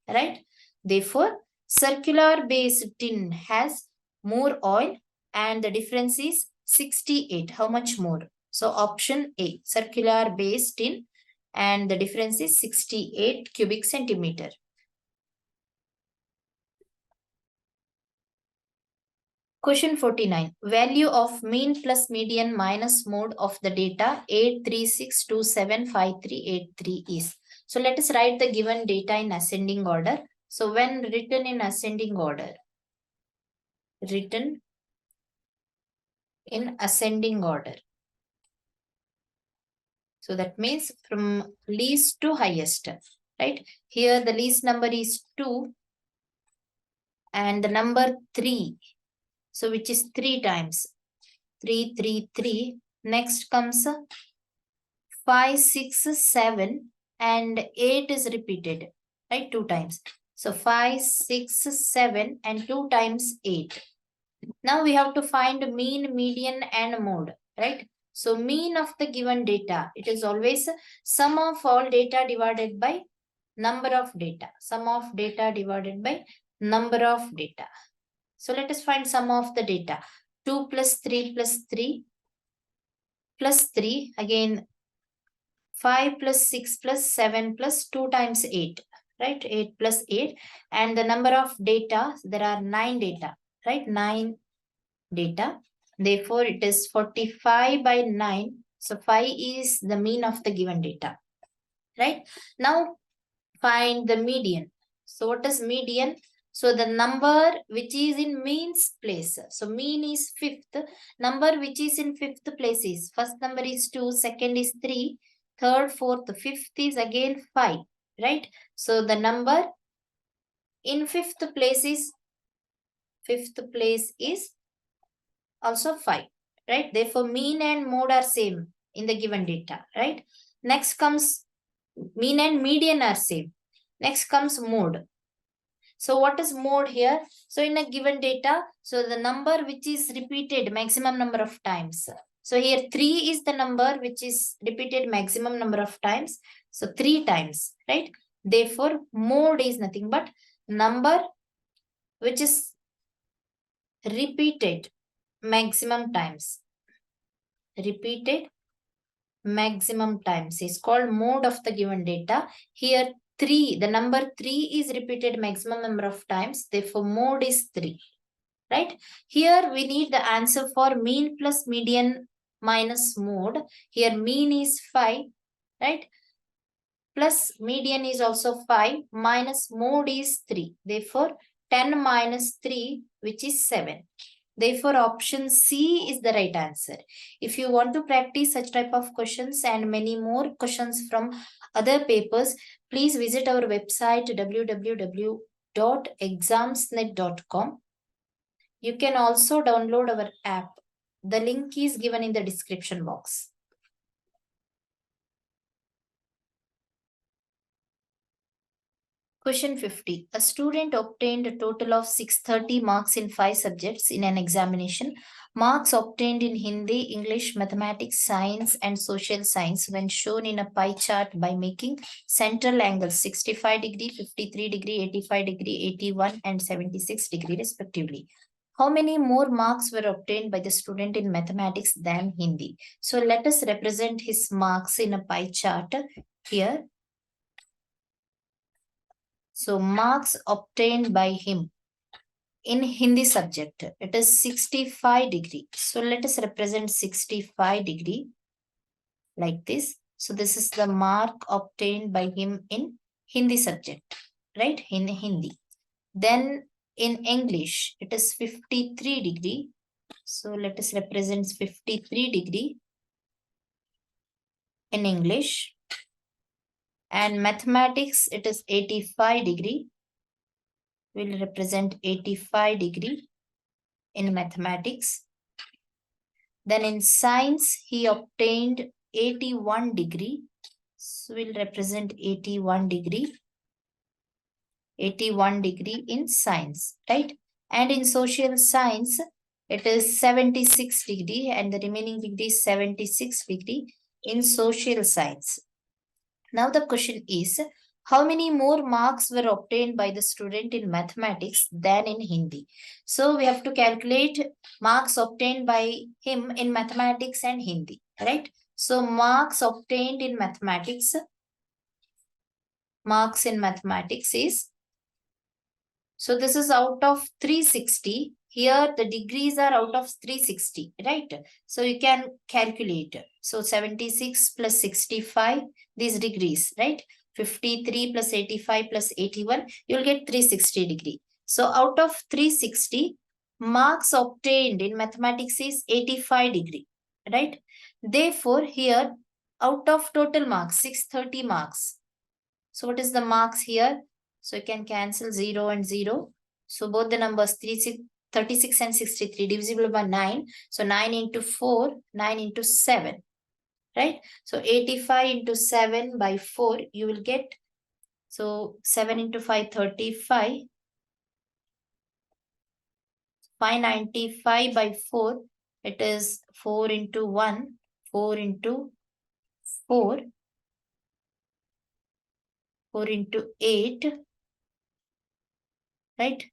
right? Therefore, circular base tin has more oil and the difference is 68. How much more? So option A, circular base tin and the difference is 68 cubic centimeter. Question 49. Value of mean plus median minus mode of the data 836275383 is. So let us write the given data in ascending order. So when written in ascending order, written in ascending order. So that means from least to highest, right? Here the least number is 2 and the number 3. So which is 3 times 3, 3, 3. Next comes 5, 6, 7 and 8 is repeated, right? 2 times. So 5, 6, 7 and 2 times 8. Now we have to find mean, median and mode, right? So mean of the given data, it is always sum of all data divided by number of data. Sum of data divided by number of data. So let us find sum of the data. 2 plus 3 plus 3 plus 3. Again 5 plus 6 plus 7 plus 2 times 8. Right? 8 plus 8. And the number of data, there are 9 data. Right? 9 data. Therefore, it is 45 by 9. So 5 is the mean of the given data. Right? Now, find the median. So what is median? So the number which is in means place. So mean is 5th. Number which is in 5th place is first number is 2, second is 3, third, fourth, 5th is again 5. Right? So the number in 5th place is also 5. Right? Therefore, mean and mode are same in the given data. Right? Next comes mean and median are same. Next comes mode. So what is mode here? So in a given data, so the number which is repeated maximum number of times. So here 3 is the number which is repeated maximum number of times. So 3 times, right? Therefore, mode is nothing but number which is repeated maximum times. Repeated maximum times is called mode of the given data. Here 3, the number 3 is repeated maximum number of times. Therefore, mode is 3. Right? Here we need the answer for mean plus median minus mode. Here mean is 5. Right? Plus median is also 5. Minus mode is 3. Therefore, 10 minus 3, which is 7. Therefore, option C is the right answer. If you want to practice such type of questions and many more questions from other papers, please visit our website www.examsnet.com. You can also download our app. The link is given in the description box. Question 50. A student obtained a total of 630 marks in 5 subjects in an examination. Marks obtained in Hindi, English, Mathematics, Science, and Social Science when shown in a pie chart by making central angles 65 degree, 53 degree, 85 degree, 81, and 76 degree respectively. How many more marks were obtained by the student in mathematics than Hindi? So let us represent his marks in a pie chart here. So marks obtained by him in Hindi subject, it is 65 degree. So let us represent 65 degree like this. So this is the mark obtained by him in Hindi subject, right? In Hindi. Then in English, it is 53 degree. So let us represent 53 degree in English. And mathematics, it is 85 degree. Will represent 85 degree in mathematics. Then in science, he obtained 81 degree. So we'll represent 81 degree. 81 degree in science, right? And in social science, it is 76 degree and the remaining degree is 76 degree in social science. Now the question is, how many more marks were obtained by the student in mathematics than in Hindi? So we have to calculate marks obtained by him in mathematics and Hindi, right? So marks obtained in mathematics is, so this is out of 360. Here the degrees are out of 360, right? So you can calculate. So 76 plus 65, these degrees, right? 53 plus 85 plus 81, you'll get 360 degree. So out of 360, marks obtained in mathematics is 85 degree, right? Therefore, here out of total marks, 630 marks. So what is the marks here? So you can cancel 0 and 0. So both the numbers 36 and 63 divisible by 9. So 9 into 4, 9 into 7. Right? So 85 into 7 by 4, you will get, so 7 into 5, 35. 595 by 4, it is 4 into 1, 4 into 4, 4 into 8, right?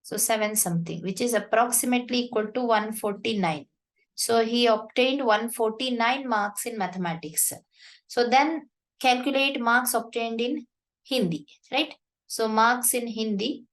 So 7 something, which is approximately equal to 149. So he obtained 149 marks in mathematics. So then calculate marks obtained in Hindi, right? So marks in Hindi,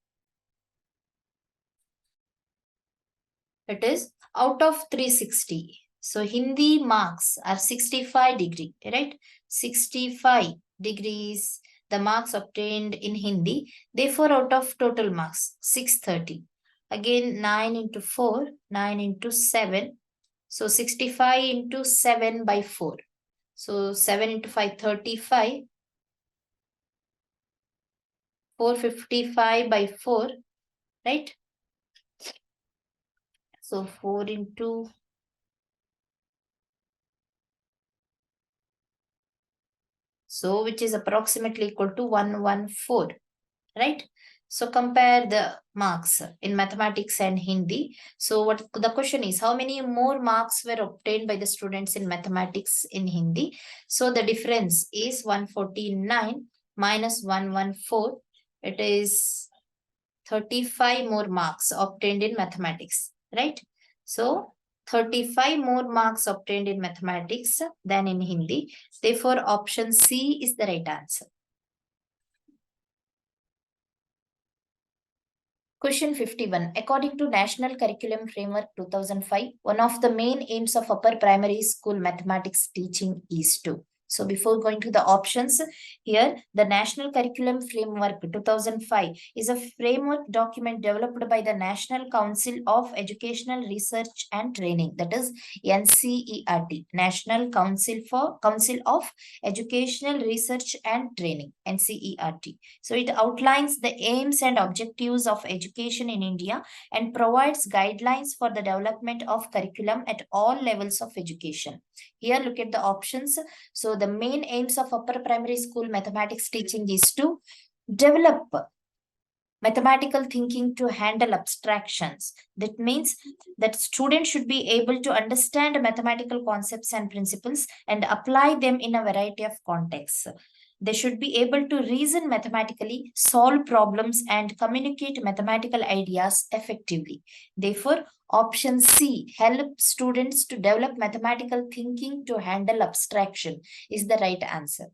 it is out of 360. So Hindi marks are 65 degree, right? 65 degrees, the marks obtained in Hindi. Therefore, out of total marks, 630. Again, 9 into 4, 9 into 7. So 65 into 7 by 4. So 7 into 5, 35. 455 by 4, right? So 4 into, so which is approximately equal to 114, right? So compare the marks in mathematics and Hindi. So what the question is, how many more marks were obtained by the students in mathematics in Hindi? So the difference is 149 minus 114. It is 35 more marks obtained in mathematics, right? So 35 more marks obtained in mathematics than in Hindi. Therefore, option C is the right answer. Question 51. According to National Curriculum Framework 2005, one of the main aims of upper primary school mathematics teaching is to. So before going to the options, here the National Curriculum Framework 2005 is a framework document developed by the National Council of Educational Research and Training, that is NCERT, National Council of Educational Research and Training, NCERT. So it outlines the aims and objectives of education in India and provides guidelines for the development of curriculum at all levels of education. Here look at the options. So the main aims of upper primary school mathematics teaching is to develop mathematical thinking to handle abstractions. That means that students should be able to understand mathematical concepts and principles and apply them in a variety of contexts. They should be able to reason mathematically, solve problems, and communicate mathematical ideas effectively. Therefore, option C, help students to develop mathematical thinking to handle abstraction, is the right answer.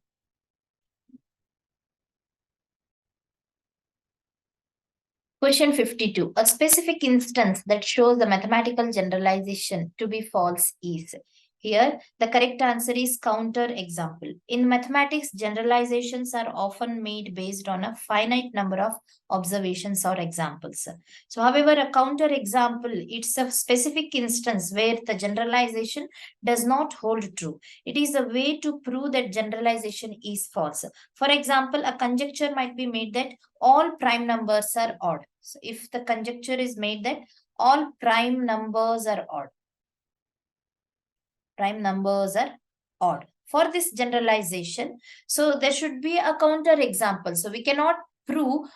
Question 52. A specific instance that shows the mathematical generalization to be false is. Here, the correct answer is counter example. In mathematics, generalizations are often made based on a finite number of observations or examples. So, however, a counter example, it's a specific instance where the generalization does not hold true. It is a way to prove that generalization is false. For example, a conjecture might be made that all prime numbers are odd. So if the conjecture is made that all prime numbers are odd, prime numbers are odd. For this generalization, so there should be a counter example. So we cannot prove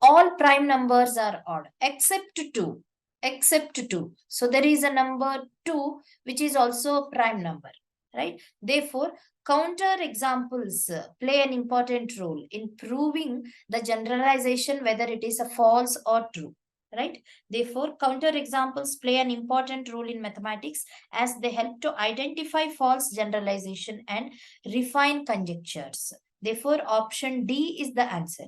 all prime numbers are odd except 2. Except 2. So there is a number 2 which is also a prime number, right? Therefore, counter examples play an important role in proving the generalization whether it is a false or true, right? Therefore, counter examples play an important role in mathematics as they help to identify false generalization and refine conjectures. Therefore, option D is the answer.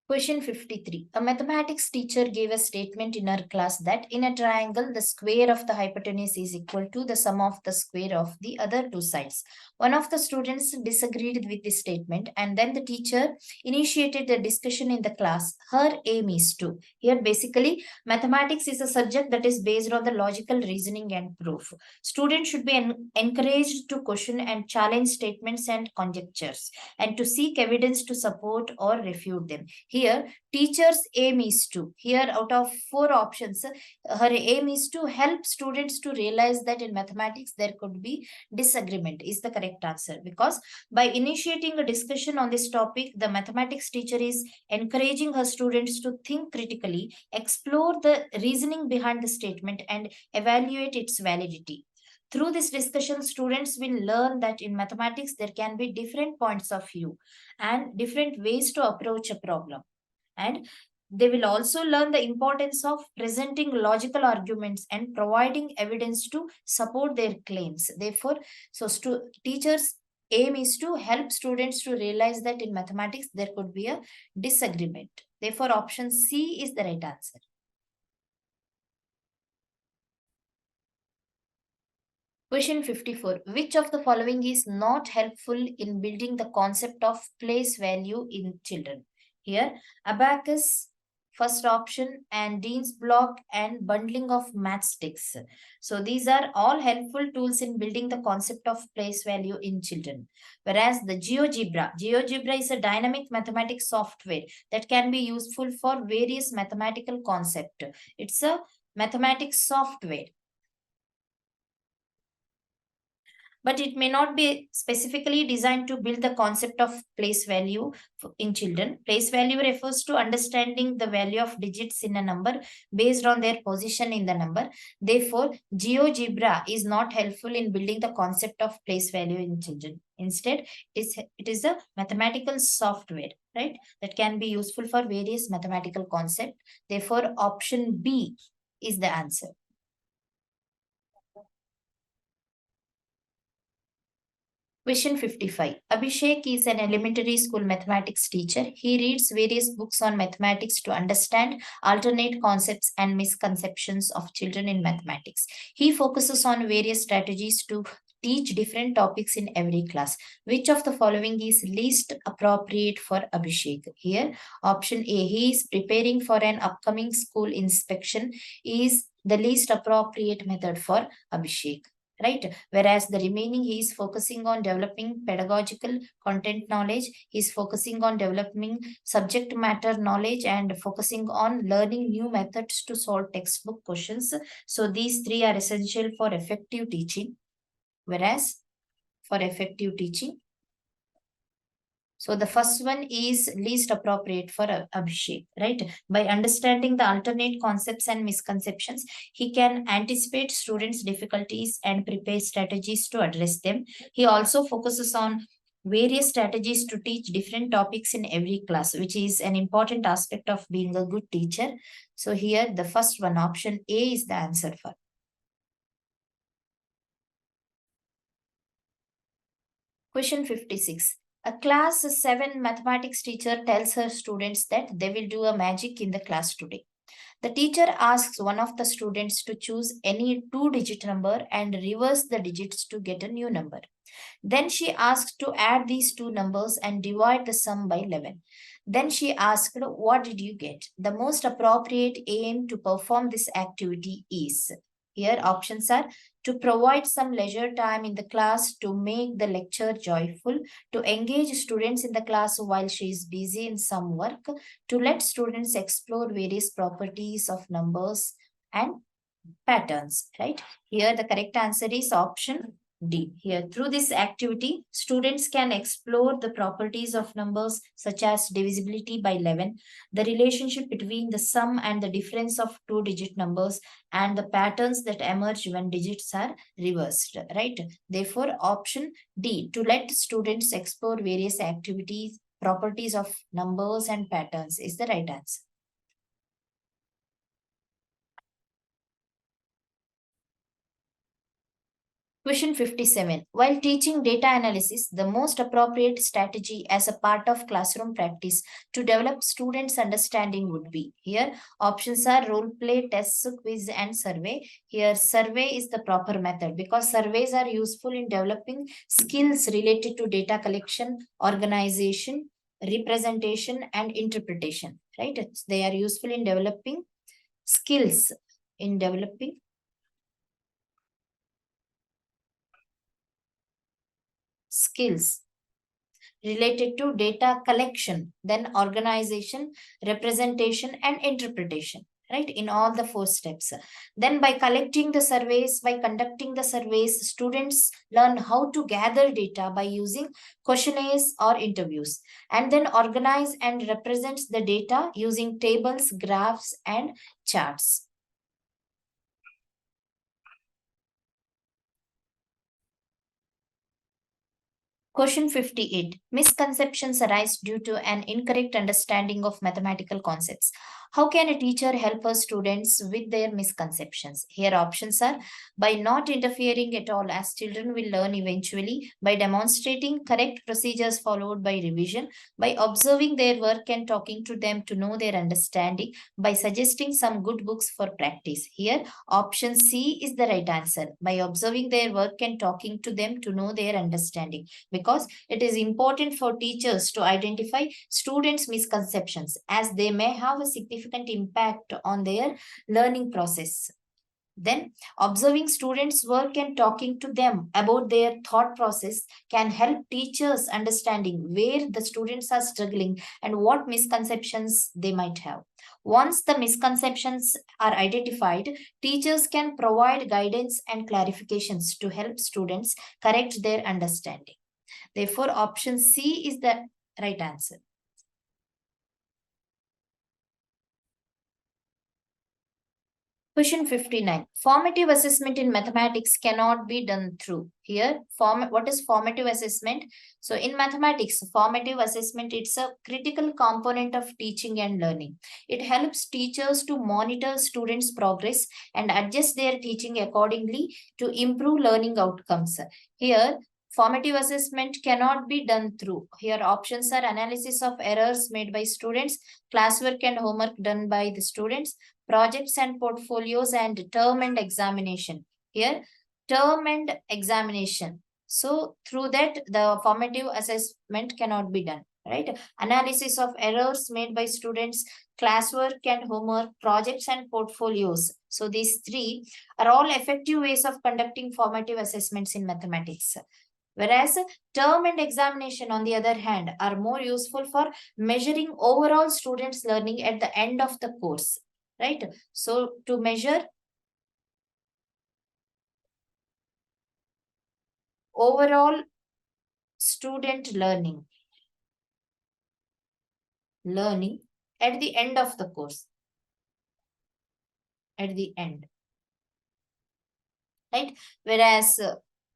Question 53. A mathematics teacher gave a statement in her class that in a triangle, the square of the hypotenuse is equal to the sum of the square of the other two sides. One of the students disagreed with this statement, and then the teacher initiated a discussion in the class. Her aim is to. Here, basically, mathematics is a subject that is based on the logical reasoning and proof. Students should be encouraged to question and challenge statements and conjectures, and to seek evidence to support or refute them. Here, teacher's aim is to, here out of 4 options, her aim is to help students to realize that in mathematics there could be disagreement is the correct answer, because by initiating a discussion on this topic, the mathematics teacher is encouraging her students to think critically, explore the reasoning behind the statement, and evaluate its validity. Through this discussion, students will learn that in mathematics there can be different points of view and different ways to approach a problem. And they will also learn the importance of presenting logical arguments and providing evidence to support their claims. Therefore, so teachers' aim is to help students to realize that in mathematics there could be a disagreement. Therefore, option C is the right answer. Question 54. Which of the following is not helpful in building the concept of place value in children? Here, abacus, first option, and Dean's block and bundling of matchsticks. So these are all helpful tools in building the concept of place value in children. Whereas the GeoGebra is a dynamic mathematics software that can be useful for various mathematical concepts. It's a mathematics software, but it may not be specifically designed to build the concept of place value in children. Place value refers to understanding the value of digits in a number based on their position in the number. Therefore, GeoGebra is not helpful in building the concept of place value in children. Instead, it is a mathematical software, right, that can be useful for various mathematical concepts. Therefore, option B is the answer. Question 55. Abhishek is an elementary school mathematics teacher. He reads various books on mathematics to understand alternate concepts and misconceptions of children in mathematics. He focuses on various strategies to teach different topics in every class. Which of the following is least appropriate for Abhishek? Here, option A, he is preparing for an upcoming school inspection, is the least appropriate method for Abhishek, right? Whereas the remaining, he is focusing on developing pedagogical content knowledge, he's focusing on developing subject matter knowledge, and focusing on learning new methods to solve textbook questions. So these three are essential for effective teaching. Whereas for effective teaching, so the first one is least appropriate for Abhishek, right? By understanding the alternate concepts and misconceptions, he can anticipate students' difficulties and prepare strategies to address them. He also focuses on various strategies to teach different topics in every class, which is an important aspect of being a good teacher. So here, the first one, option A, is the answer for. Question 56. A class 7 mathematics teacher tells her students that they will do a magic in the class today. The teacher asks one of the students to choose any two-digit number and reverse the digits to get a new number. Then she asked to add these two numbers and divide the sum by 11. Then she asked, what did you get? The most appropriate aim to perform this activity is. Here, options are to provide some leisure time in the class, to make the lecture joyful, to engage students in the class while she is busy in some work, to let students explore various properties of numbers and patterns, right? Here, the correct answer is option D. Here, through this activity, students can explore the properties of numbers such as divisibility by 11, the relationship between the sum and the difference of two-digit numbers, and the patterns that emerge when digits are reversed, right? Therefore, option D, to let students explore various activities, properties of numbers and patterns, is the right answer. Question 57. While teaching data analysis, the most appropriate strategy as a part of classroom practice to develop students' understanding would be. Here, options are role play, tests, quiz, and survey. Here, survey is the proper method because surveys are useful in developing skills related to data collection, organization, representation, and interpretation. Right? They are useful in developing skills, in developing skills related to data collection, then organization, representation, and interpretation, right? In all the four steps. Then by collecting the surveys, by conducting the surveys, students learn how to gather data by using questionnaires or interviews, and then organize and represent the data using tables, graphs, and charts. Question 58. Misconceptions arise due to an incorrect understanding of mathematical concepts. How can a teacher help her students with their misconceptions? Here options are by not interfering at all, as children will learn eventually, by demonstrating correct procedures followed by revision, by observing their work and talking to them to know their understanding, by suggesting some good books for practice. Here option C is the right answer, by observing their work and talking to them to know their understanding, because it is important for teachers to identify students' misconceptions as they may have a significant impact on their learning process. Then, observing students' work and talking to them about their thought process can help teachers understanding where the students are struggling and what misconceptions they might have. Once the misconceptions are identified, teachers can provide guidance and clarifications to help students correct their understanding. Therefore, option C is the right answer. Question 59. Formative assessment in mathematics cannot be done through. Here, what is formative assessment? So in mathematics, formative assessment, it's a critical component of teaching and learning. It helps teachers to monitor students' progress and adjust their teaching accordingly to improve learning outcomes. Here, Formative assessment cannot be done through. Here options are analysis of errors made by students, classwork and homework done by the students, projects and portfolios, and term and examination. Here, term and examination. So through that, the formative assessment cannot be done, right? Analysis of errors made by students, classwork and homework, projects and portfolios. So these three are all effective ways of conducting formative assessments in mathematics. Whereas term and examination, on the other hand, are more useful for measuring overall students' learning at the end of the course, right? So to measure overall student learning at the end of the course, at the end, right? Whereas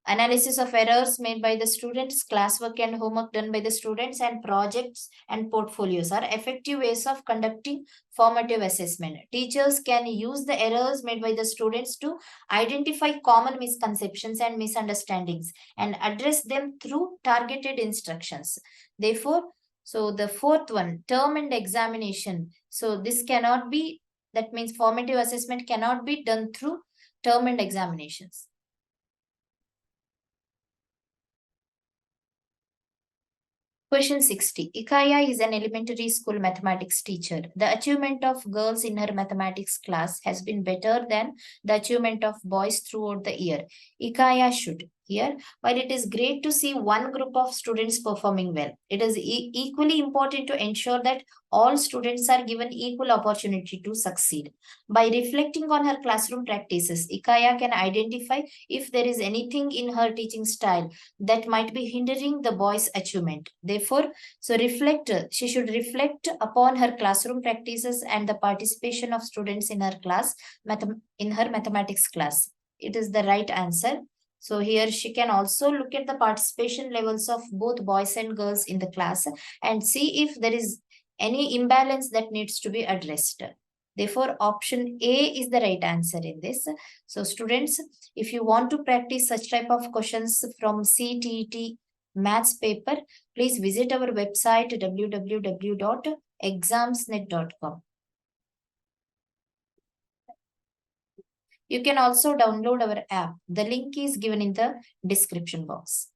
analysis of errors made by the students, classwork and homework done by the students, and projects and portfolios are effective ways of conducting formative assessment. Teachers can use the errors made by the students to identify common misconceptions and misunderstandings and address them through targeted instructions. Therefore, so the fourth one, term and examination. So this cannot be, that means formative assessment cannot be done through term and examinations. Question 60. Ikaya is an elementary school mathematics teacher. The achievement of girls in her mathematics class has been better than the achievement of boys throughout the year. Ikaya should. Here, while it is great to see one group of students performing well, it is equally important to ensure that all students are given equal opportunity to succeed. By reflecting on her classroom practices, Ikaya can identify if there is anything in her teaching style that might be hindering the boys' achievement. Therefore, she should reflect upon her classroom practices and the participation of students in her class, in her mathematics class. It is the right answer. So here she can also look at the participation levels of both boys and girls in the class and see if there is any imbalance that needs to be addressed. Therefore, option A is the right answer in this. So students, if you want to practice such type of questions from CTET maths paper, please visit our website www.examsnet.com. You can also download our app. The link is given in the description box.